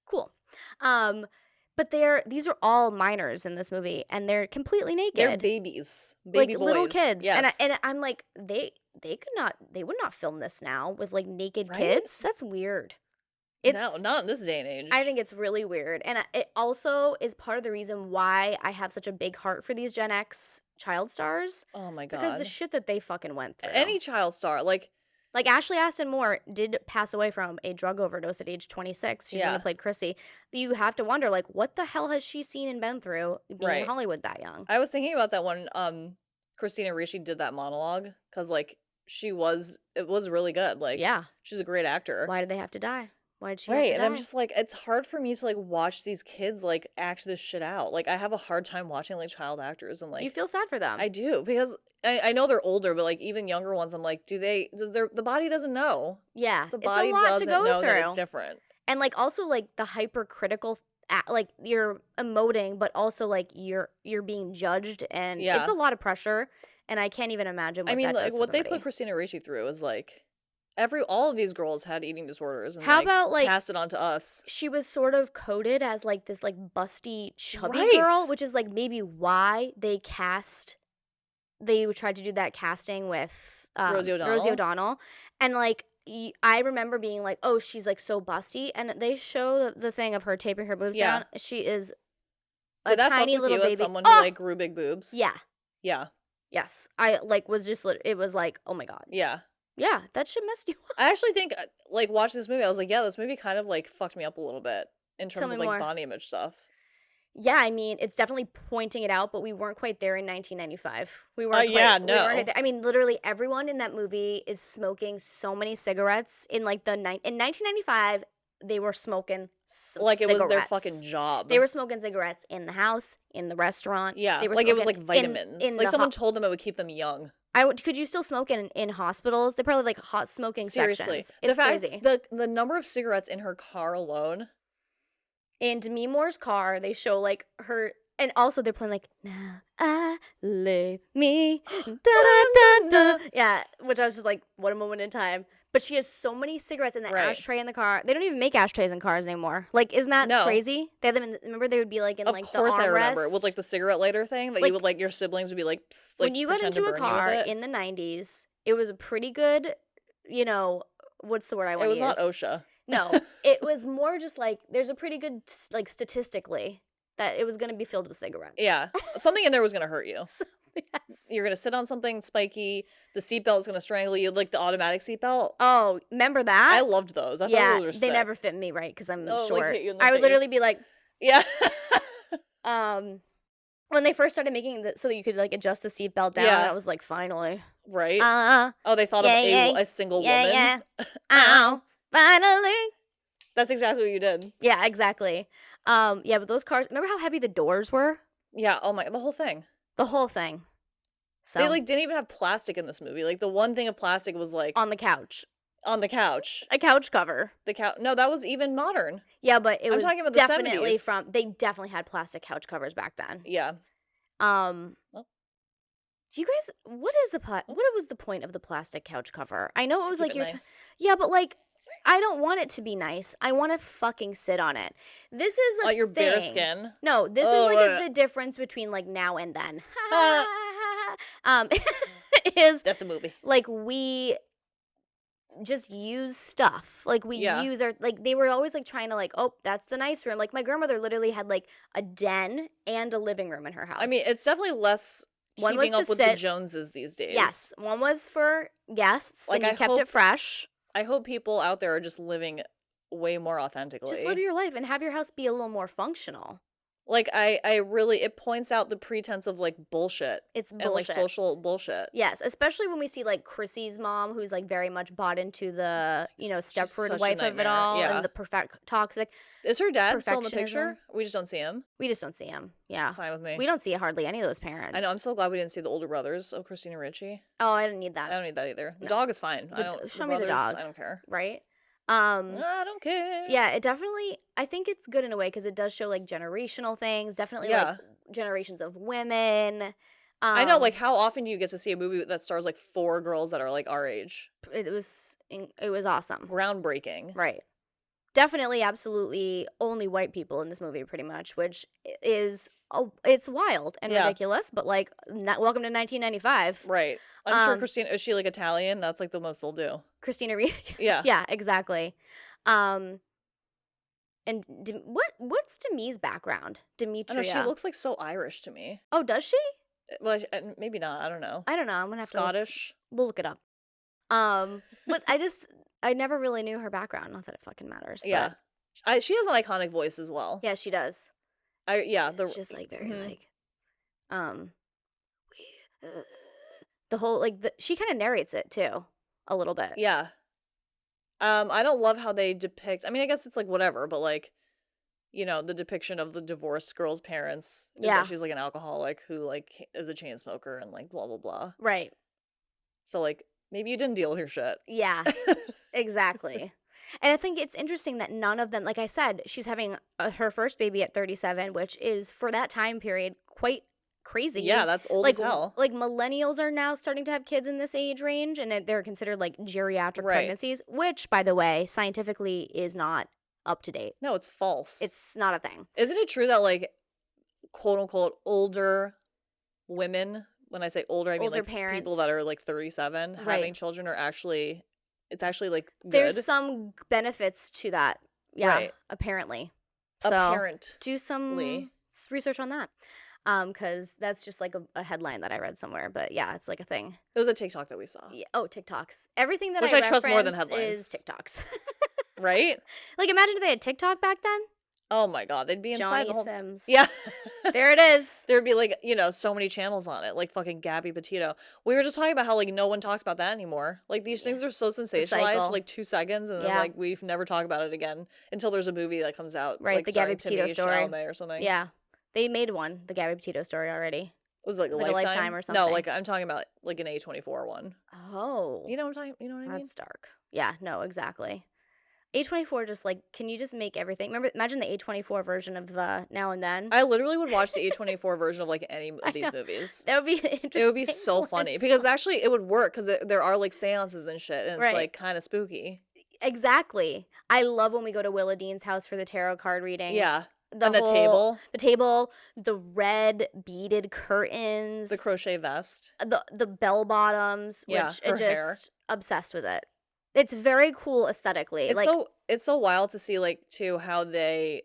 Cool. But these are all minors in this movie, and they're completely naked. They're babies, baby like boys. Little kids. Yes. And I'm like, they would not film this now with like naked kids. That's weird. No, not in this day and age. I think it's really weird, and it also is part of the reason why I have such a big heart for these Gen X child stars. Oh my god! Because the shit that they fucking went through. Any child star, like Ashley Aston Moore did pass away from a drug overdose at age 26. She's the one who played Chrissy. You have to wonder, like, what the hell has she seen and been through being in Hollywood that young? I was thinking about that when Christina Ricci did that monologue, because like it was really good. Like, she's a great actor. Why did they have to die? Why did she have to die? And I'm just like, it's hard for me to like watch these kids like act this shit out. Like, I have a hard time watching like child actors, and like you feel sad for them. I do, because I know they're older, but like even younger ones, I'm like, the body doesn't know. Yeah, the body it's a lot doesn't to go know through. that it's different. And like also like the hypercritical, like you're emoting, but also like you're being judged, and it's a lot of pressure. And I can't even imagine what that does to what somebody. they put Christina Ricci through is like all of these girls had eating disorders, and how about like passed it on to us. She was sort of coded as like this like busty chubby girl, which is like maybe why they tried to do that casting with Rosie O'Donnell, and like I remember being like, oh, she's like so busty, and they show the thing of her taping her boobs down. She is a tiny little baby. As someone who like grew big boobs. Yeah. Yes, I like was just. It was like, oh my god. Yeah, that shit messed you up. I actually think, like, watching this movie, I was like, yeah, this movie kind of, like, fucked me up a little bit in terms of, like, body image stuff. Yeah, I mean, it's definitely pointing it out, but we weren't quite there in 1995. We weren't I mean, literally everyone in that movie is smoking so many cigarettes in, like, in 1995, they were smoking like cigarettes. It was their fucking job. They were smoking cigarettes in the house, in the restaurant. Yeah, they were like it was like vitamins. Like someone told them it would keep them young. Could you still smoke in hospitals? They're probably like hot smoking sections. It's crazy. The number of cigarettes in her car alone. In Demi Moore's car, they show like her, and also they're playing like "Now I Lay Me," da da da da. Yeah, which I was just like, what a moment in time. But she has so many cigarettes in the ashtray in the car. They don't even make ashtrays in cars anymore. Like, isn't that crazy? They have them in. Remember, they would be like in like the armrest. Of course, I remember with like the cigarette lighter thing that you would like your siblings would be like. Psst, like when you got into a car in the 90s, it was a pretty good. What's the word I want to use? It was not OSHA. No, it was more just like there's a pretty good like statistically that it was going to be filled with cigarettes. Yeah, something in there was going to hurt you. Yes. You're going to sit on something spiky. The seatbelt is going to strangle you, like the automatic seatbelt. Oh, remember that? I loved those. I thought those were sick. They never fit me right because I'm short. Like hit you in the I would face. literally be like, yeah. When they first started making so that you could like adjust the seatbelt down, I was like, finally, right? They thought of a single woman. Yeah. Oh, finally. That's exactly what you did. Yeah, exactly. But those cars. Remember how heavy the doors were? Yeah. Oh my, the whole thing. The whole thing. So they like didn't even have plastic in this movie. Like the one thing of plastic was like on the couch. On the couch. A couch cover. No, that was even modern. Yeah, but I'm talking about definitely the 70s. They definitely had plastic couch covers back then. Yeah. Do you guys? What was the point of the plastic couch cover? I know it was like nice. Yeah, but like I don't want it to be nice. I want to fucking sit on it. This is like your bare skin. No, this is like the difference between like now and then. Is that's the movie. Like we just use stuff. Like we use our like they were always like trying to like, oh, that's the nice room. Like my grandmother literally had like a den and a living room in her house. I mean, it's definitely less one keeping was up with the Joneses these days. Yes. One was for guests, like and you kept it fresh. I hope people out there are just living way more authentically. Just live your life and have your house be a little more functional. Like, I really, it points out the pretense of, like, bullshit. It's bullshit. And, like, social bullshit. Yes, especially when we see, like, Chrissy's mom, who's, like, very much bought into the, you know, Stepford wife of it all. Yeah. And the toxic. Is her dad still in the picture? We just don't see him. We just don't see him. Yeah. Fine with me. We don't see hardly any of those parents. I know. I'm so glad we didn't see the older brothers of Christina Ricci. Oh, I didn't need that. I don't need that either. The dog is fine. Show me the dog. I don't care. Right? I don't care. Yeah, it definitely, I think it's good in a way because it does show like generational things, definitely like generations of women. I know, like how often do you get to see a movie that stars like 4 girls that are like our age? It was awesome. Groundbreaking. Right. Definitely, absolutely only white people in this movie pretty much, which is, it's wild and ridiculous, but like, welcome to 1995. Right. I'm sure Christina, is she like Italian? That's like the most they'll do. Christina Ricci. Yeah. Yeah, exactly. And what's Demi's background? Demetria. She looks like so Irish to me. Oh, does she? Well, maybe not. I don't know. I'm gonna have Scottish. We'll look it up. But I never really knew her background. Not that it fucking matters. Yeah. She has an iconic voice as well. Yeah, she does. It's just like very like, the whole like she kind of narrates it too, a little bit. Yeah. I don't love how they depict. I mean, I guess it's like whatever, but like, you know, the depiction of the divorced girl's parents is that she's like an alcoholic who like is a chain smoker and like blah blah blah. Right. So like maybe you didn't deal with your shit. Yeah. Exactly. And I think it's interesting that none of them, like I said, she's having her first baby at 37, which is for that time period quite crazy. Yeah, that's old as hell. Like millennials are now starting to have kids in this age range, and they're considered like geriatric pregnancies, which, by the way, scientifically is not up to date. No, it's false. It's not a thing. Isn't it true that like quote unquote older women, when I say older, I mean like parents, people that are like 37 having children are actually, it's actually like good. There's some benefits to that. Yeah, apparently. So do some research on that. Because that's just like a headline that I read somewhere, but yeah, it's like a thing. It was a TikTok that we saw. Yeah. Oh, TikToks. Everything that I trust more than headlines is TikToks. Right? Like imagine if they had TikTok back then. Oh my god, they'd be inside Johnny the whole Sims. Yeah. There it is. There'd be like, you know, so many channels on it, like fucking Gabby Petito. We were just talking about how like no one talks about that anymore. Like these things are so sensationalized for like 2 seconds and then like we've never talked about it again until there's a movie that comes out. Right, like, the Gabby Petito story or something. Yeah. They made one, the Gabby Petito story already. It was like a Lifetime or something. No, like I'm talking about like an A24 one. Oh. You know what I'm talking? You know what I mean? That's dark. Yeah, no, exactly. A24 just like, can you just make everything? Imagine the A24 version of Now and Then. I literally would watch the A24 version of like any of these movies. That would be interesting. It would be so funny because actually it would work because there are like seances and shit and it's like kind of spooky. Exactly. I love when we go to Willa Dean's house for the tarot card readings. Yeah. The table, the red beaded curtains, the crochet vest, the bell bottoms, which it just hair. Obsessed with it. It's very cool aesthetically. It's so wild to see like too how they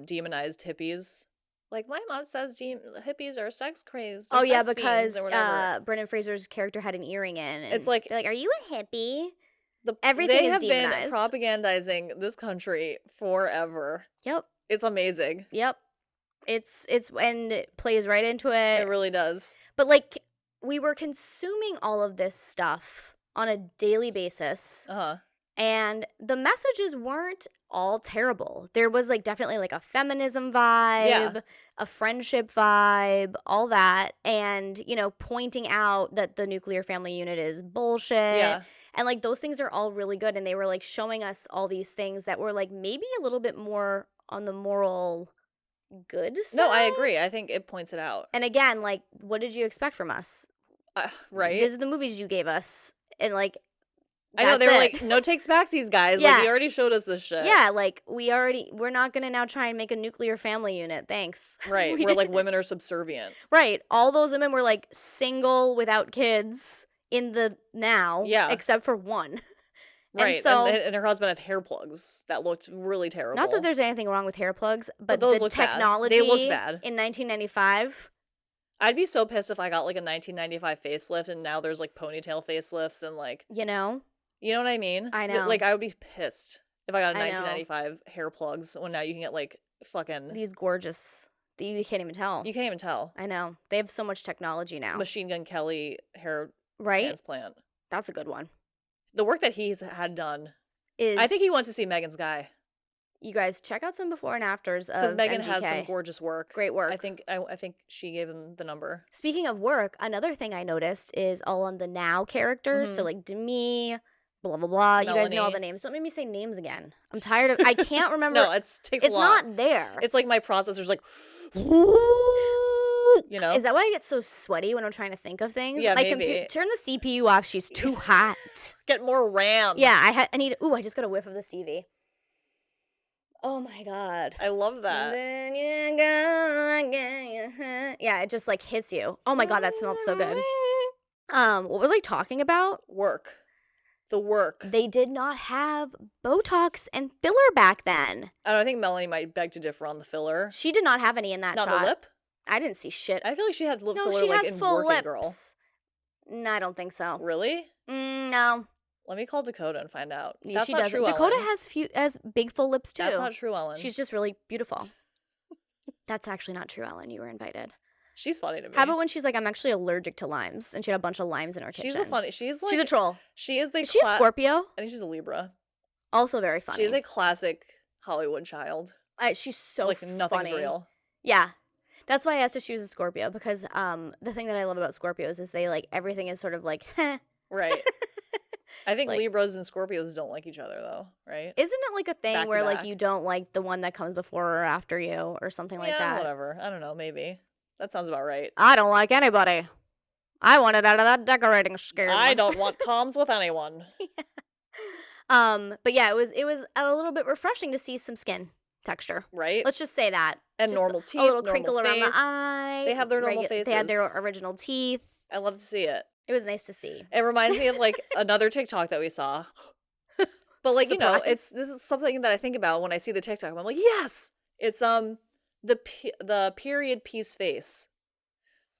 demonized hippies. Like my mom says, hippies are sex crazed. Oh yeah, because Brendan Fraser's character had an earring in. And it's like, are you a hippie? Everything they have been propagandizing this country forever. Yep. It's amazing. Yep. It's and it plays right into it. It really does. But like we were consuming all of this stuff on a daily basis. Uh-huh. And the messages weren't all terrible. There was like definitely like a feminism vibe, a friendship vibe, all that. And, you know, pointing out that the nuclear family unit is bullshit. Yeah. And like those things are all really good. And they were like showing us all these things that were like maybe a little bit more on the moral good side. No, I agree. I think it points it out. And again, like, what did you expect from us? Right. These are the movies you gave us. And like, I know, they were like, no takes backsies, guys. Yeah. Like, you already showed us this shit. Yeah, like, we're not going to now try and make a nuclear family unit. Thanks. Right. We're like, women are subservient. Right. All those women were like single without kids in the now. Yeah. Except for one. Right, and, so, and her husband had hair plugs that looked really terrible. Not that there's anything wrong with hair plugs, but the technology they looked bad. In 1995. I'd be so pissed if I got like a 1995 facelift and now there's like ponytail facelifts and like... You know what I mean? I know. Like I would be pissed If I got a 1995 hair plugs, when now you can get like fucking these gorgeous. You can't even tell. You can't even tell. I know. They have so much technology now. Machine Gun Kelly hair transplant. That's a good one. The work that he's had done is. I think he went to see Megan's guy. You guys check out some before and afters of because Megan MGK. Has some gorgeous work. Great work. I think she gave him the number. Speaking of work, another thing I noticed is all on the Now characters. Mm-hmm. So like Demi, blah blah blah. Melanie. You guys know all the names. Don't make me say names again. I'm tired of. I can't remember. No, it takes a lot. It's not there. It's like my processor's like. You know? Is that why I get so sweaty when I'm trying to think of things? Yeah, maybe. Turn the CPU off. She's too hot. Get more RAM. Yeah, I need. Ooh, I just got a whiff of the Stevie. Oh my god. I love that. Then you go again. Yeah, it just like hits you. Oh my god, that smells so good. What was I talking about? Work. The work. They did not have Botox and filler back then. I think Melanie might beg to differ on the filler. She did not have any in that shot. Not the lip? I didn't see shit. I feel like she had lip filler she like has in full Working lips. Girl. No, I don't think so. Really? No. Let me call Dakota and find out. That's not true, Dakota has big full lips too. That's not true, Ellen. She's just really beautiful. That's actually not true, Ellen. You were invited. She's funny to me. How about when she's like, I'm actually allergic to limes, and she had a bunch of limes in her kitchen. She's a troll. She is Is she a Scorpio? I think she's a Libra. Also very funny. She's a classic Hollywood child. She's so like nothing's funny. Real. Yeah. That's why I asked if she was a Scorpio, because the thing that I love about Scorpios is they like everything is sort of like heh. Right. I think Libras and Scorpios don't like each other though, right? Isn't it like a thing where like you don't like the one that comes before or after you or something like that? Yeah, whatever. I don't know, maybe. That sounds about right. I don't like anybody. I want it out of that decorating scheme. I don't want comms with anyone. Yeah. But yeah, it was a little bit refreshing to see some skin texture. Right. Let's just say that. And just normal teeth, a little normal crinkle face. around the eye. They have their normal faces. They had their original teeth. I love to see it. It was nice to see. It reminds me of like another TikTok that we saw. But like, Surprise. this is something that I think about when I see the TikTok. I'm like, yes. It's the period piece face.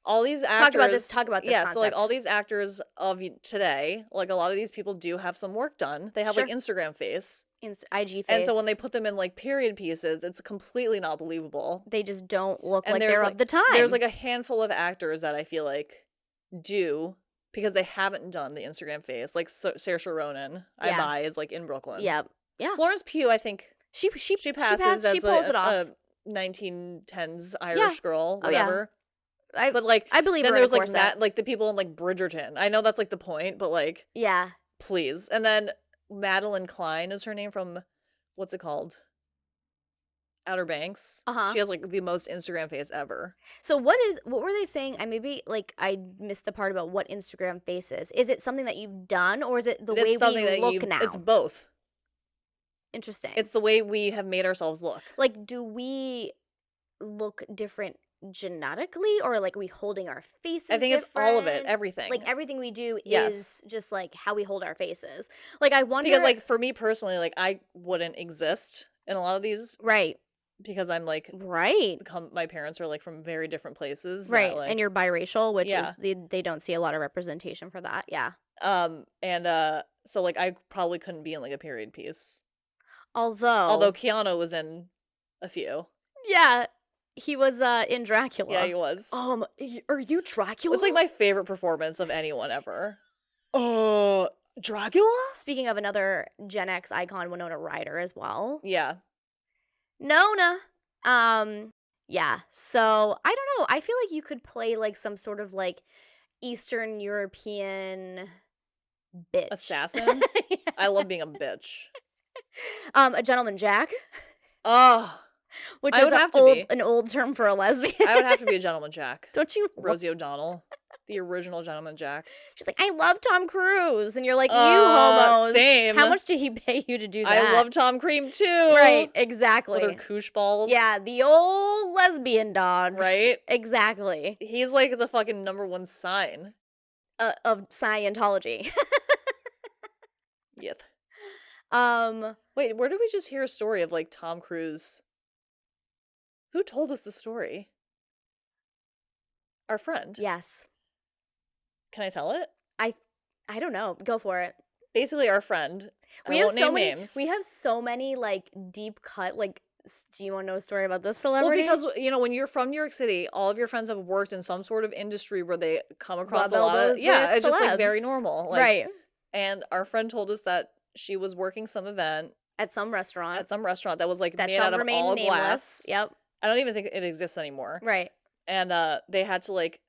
All these actors talk about this yeah, concept. So like all these actors of today, like a lot of these people do have some work done. They have like Instagram face. IG face. And so when they put them in like period pieces, it's completely not believable. They just don't look like they're of the time. There's like a handful of actors that I feel like do because they haven't done the Instagram face. Like Saoirse Ronan, I buy is like in Brooklyn. Yeah. Yeah. Florence Pugh, I think she passes as a 1910s Irish girl, whatever. But like I believe then her there's in a like corset. like the people in like Bridgerton. I know that's like the point, but like please. And then Madeline Klein is her name from what's it called? Outer Banks. She has like the most Instagram face ever. So what were they saying? I missed the part about what Instagram face is. Is it something that you've done or is it the way we look now? It's both. Interesting. It's the way we have made ourselves look. Like, do we look different genetically or like are we holding our faces I think different? It's all of it, everything. Like everything we do is just like how we hold our faces. Like I wonder because like for me personally, like I wouldn't exist in a lot of these. Right. Because I'm like my parents are like from very different places. Right. That, like, and you're biracial, which is they don't see a lot of representation for that. Yeah. So like I probably couldn't be in like a period piece. Although Keanu was in a few. Yeah. He was in Dracula. Yeah, he was. Are you Dracula? It's like my favorite performance of anyone ever. Dracula? Speaking of another Gen X icon, Winona Ryder as well. Yeah. Nona. Yeah. So, I don't know. I feel like you could play like some sort of like Eastern European bitch. Assassin? Yeah. I love being a bitch. A gentleman jack. Oh. Which is an old term for a lesbian. I would have to be a gentleman jack. Don't you? Rosie O'Donnell. The original gentleman jack. She's like, I love Tom Cruise. And you're like, you homos. Same. How much did he pay you to do that? I love Tom Cream too. Right, exactly. With her koosh balls. Yeah, the old lesbian dog. Right? Exactly. He's like the fucking #1 sign. Of Scientology. Yep. Wait, where did we just hear a story of like Tom Cruise? Who told us the story? Our friend. Yes. Can I tell it? I don't know. Go for it. Basically, our friend I won't name names. We have so many like deep cut like. Do you want to know a story about this celebrity? Well, because when you're from New York City, all of your friends have worked in some sort of industry where they come across a lot of it's celebs. Just like very normal, like, right? And our friend told us that she was working some event at some restaurant that was like made out of all nameless. Glass. Yep. I don't even think it exists anymore. Right. And they had to like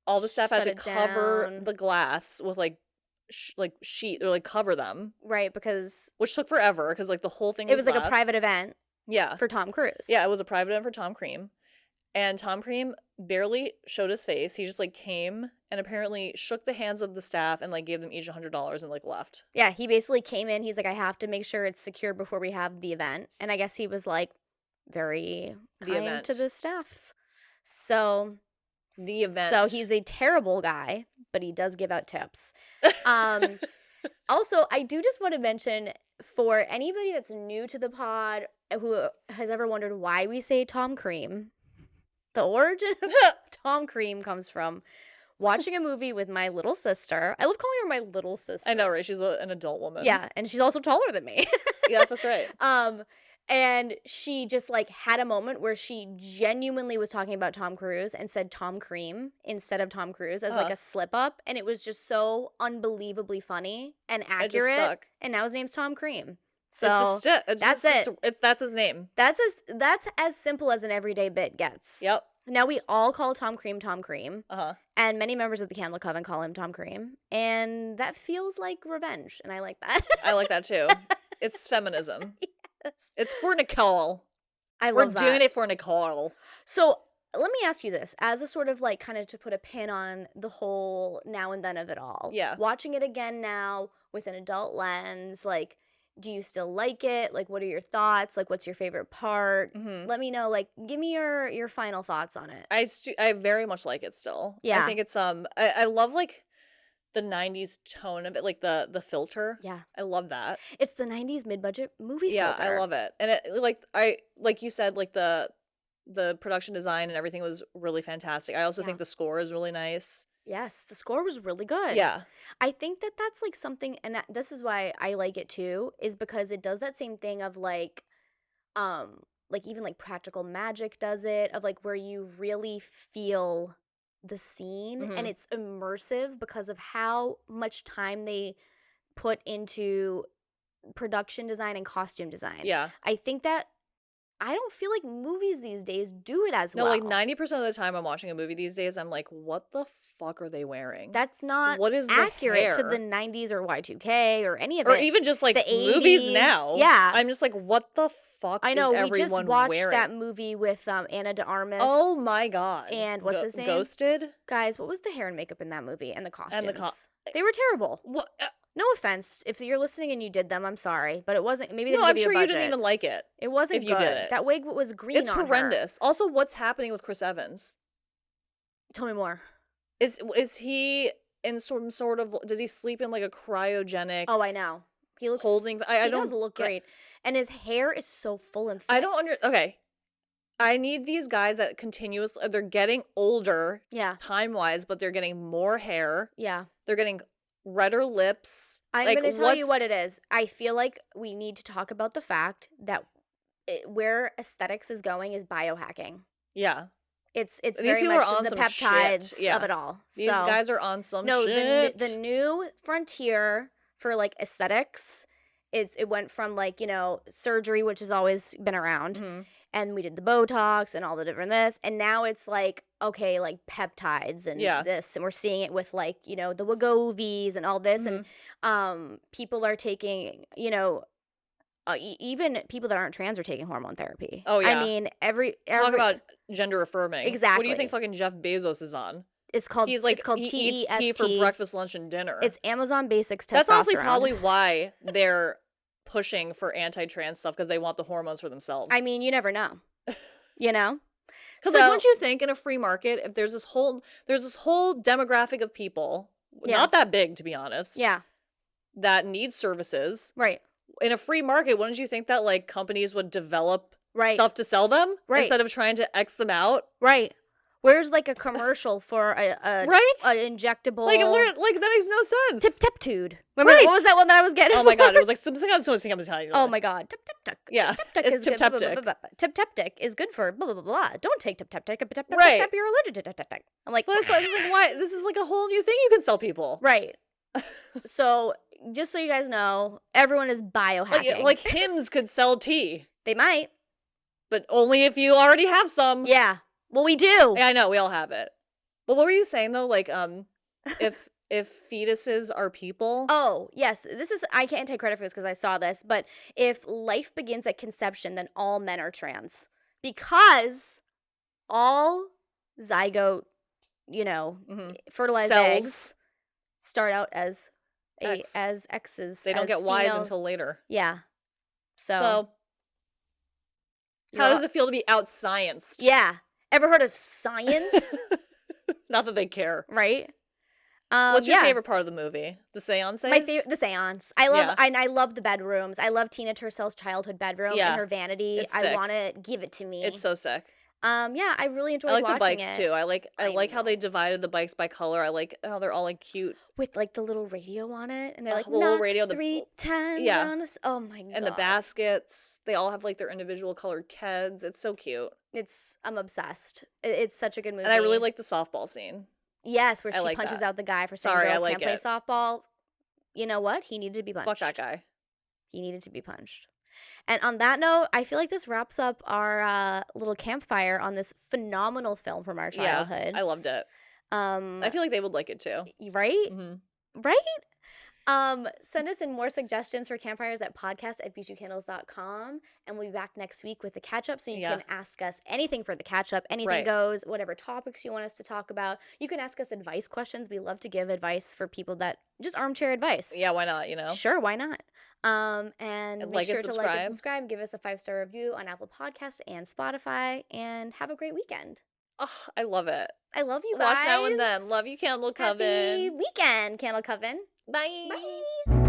all the staff had to cover the glass with like sheet or like cover them. Right, which took forever because like the whole thing was glass. Like a private event. Yeah. For Tom Cruise. Yeah, it was a private event for Tom Cream. And Tom Cream barely showed his face. He just like came and apparently shook the hands of the staff and like gave them each $100 and like left. Yeah, he basically came in. He's like, I have to make sure it's secure before we have the event. And I guess he was like very kind to the staff. So the event. So he's a terrible guy, but he does give out tips. Also, I do just want to mention for anybody that's new to the pod who has ever wondered why we say Tom Cream, the origin of Tom Cream comes from watching a movie with my little sister. I love calling her my little sister. I know, right? She's an adult woman. Yeah, and she's also taller than me. Yeah, that's right. And she just like had a moment where she genuinely was talking about Tom Cruise and said Tom Cream instead of Tom Cruise as like a slip up, and it was just so unbelievably funny and accurate. It just stuck. And now his name's Tom Cream. So that's it. That's his name. That's as simple as an everyday bit gets. Yep. Now we all call Tom Cream Tom Cream. Uh-huh. And many members of the Candle Coven call him Tom Cream. And that feels like revenge, and I like that. I like that too. It's feminism. Yes. It's for Nicole. We're doing it for Nicole. So let me ask you this, as a sort of like kind of to put a pin on the whole now and then of it all. Yeah. Watching it again now with an adult lens, like, do you still like it? Like, what are your thoughts? Like, what's your favorite part? Mm-hmm. Let me know. Like, give me your final thoughts on it. I very much like it still. Yeah. I think it's I love like the 90s tone of it, like the filter. Yeah. I love that. It's the 90s mid-budget movie filter. Yeah, I love it. And it like you said, like the production design and everything was really fantastic. I also think the score is really nice. Yes, the score was really good. Yeah. I think that's like something, and this is why I like it too, is because it does that same thing of like even like Practical Magic does it, of like where you really feel the scene and it's immersive because of how much time they put into production design and costume design. Yeah. I think that I don't feel like movies these days do it as well. No, like 90% of the time I'm watching a movie these days, I'm like, what the fuck are they wearing? That's not what is accurate to the 90s or Y2K or any of it. Or even just like the movies 80s. Now. Yeah. I'm just like, what the fuck I know, is everyone we just watched wearing? That movie with Anna de Armas. Oh my God. And what's his name? Ghosted? Guys, what was the hair and makeup in that movie? And the costumes? And they were terrible. What? No offense. If you're listening and you did them, I'm sorry. But it wasn't, maybe they didn't give I'm sure you a budget. You didn't even like it. It wasn't if you good. Did it. That wig was green It's horrendous. Her. Also, what's happening with Chris Evans? Tell me more. Is he in some sort of, does he sleep in like a cryogenic? Oh, I know. He looks holding. I don't does look great, and his hair is so full and thick. I don't okay. I need these guys that continuously, they're getting older. Yeah. Time wise, but they're getting more hair. Yeah. They're getting redder lips. I'm going to tell you what it is. I feel like we need to talk about the fact that where aesthetics is going is biohacking. Yeah. It's very much the peptides of it all. These guys are on some shit. The new frontier for like aesthetics, it went from like, surgery, which has always been around, and we did the Botox and all the different this, and now it's like, okay, like peptides and this, and we're seeing it with like, the Wegovy's and all this, and people are taking, even people that aren't trans are taking hormone therapy. Oh, yeah. I mean, talk about gender affirming. Exactly. What do you think fucking Jeff Bezos is on? It's called he TEST. eats tea for breakfast, lunch, and dinner. It's Amazon Basics testosterone. That's honestly probably why they're pushing for anti-trans stuff, because they want the hormones for themselves. I mean, you never know. Because like, wouldn't you think in a free market, if there's this whole demographic of people, not that big to be honest, that need services, right? In a free market, wouldn't you think that like companies would develop stuff to sell them instead of trying to X them out? Right. Where's like a commercial for a right? an injectable? Like that makes no sense. Tip-tep-tude. Remember what was that one that I was getting? Oh my god, it was like something I'm telling you. Oh my god, tip-tep-tuck. Yeah, it's tip-tep-tick. Tip-tep-tick is good for blah blah blah blah. Don't take tip-tep-tick. Right. You're allergic to tip-tep-tick. I'm like, well, that's why I was like, why? This is like a whole new thing you can sell people. Right. So just so you guys know, everyone is biohacking. Like Hims could sell tea. They might, but only if you already have some. Yeah. Well, we do. Yeah, I know, we all have it. But what were you saying though? Like, if fetuses are people. Oh, yes. I can't take credit for this because I saw this, but if life begins at conception, then all men are trans. Because all zygote, fertilized cells eggs start out as X's. They don't get Y's until later. Yeah. So how does it feel to be out-scienced? Yeah. Ever heard of science? Not that they care. Right? What's your favorite part of the movie? The seances? The seance. I love the bedrooms. I love Tina Tursel's childhood bedroom and her vanity. It's sick. I want to give it to me. It's so sick. I really enjoyed watching it. I like the bikes too. I like how they divided the bikes by color. I like how they're all like cute with like the little radio on it, and they're like little radio 3 times on us. Oh my god! And the baskets, they all have like their individual colored keds. It's so cute. I'm obsessed. It's such a good movie, and I really like the softball scene. Yes, where she punches out the guy for saying girls can't play softball. You know what? He needed to be punched. Fuck that guy. He needed to be punched. And on that note, I feel like this wraps up our little campfire on this phenomenal film from our childhood. Yeah, I loved it. I feel like they would like it too. Right? Mm-hmm. Right? Send us in more suggestions for campfires at podcast@bijoutcandles.com, and we'll be back next week with the catch-up, so you can ask us anything for the catch-up. Anything goes, whatever topics you want us to talk about. You can ask us advice questions. We love to give advice for people that just armchair advice. Yeah, why not, Sure, why not? And make sure to like and subscribe, give us a 5-star review on Apple Podcasts and Spotify, and have a great weekend. Oh, I love it. I love you guys. Watch Now and Then. Love you, Candle Coven. Happy weekend, Candle Coven. Bye. Bye.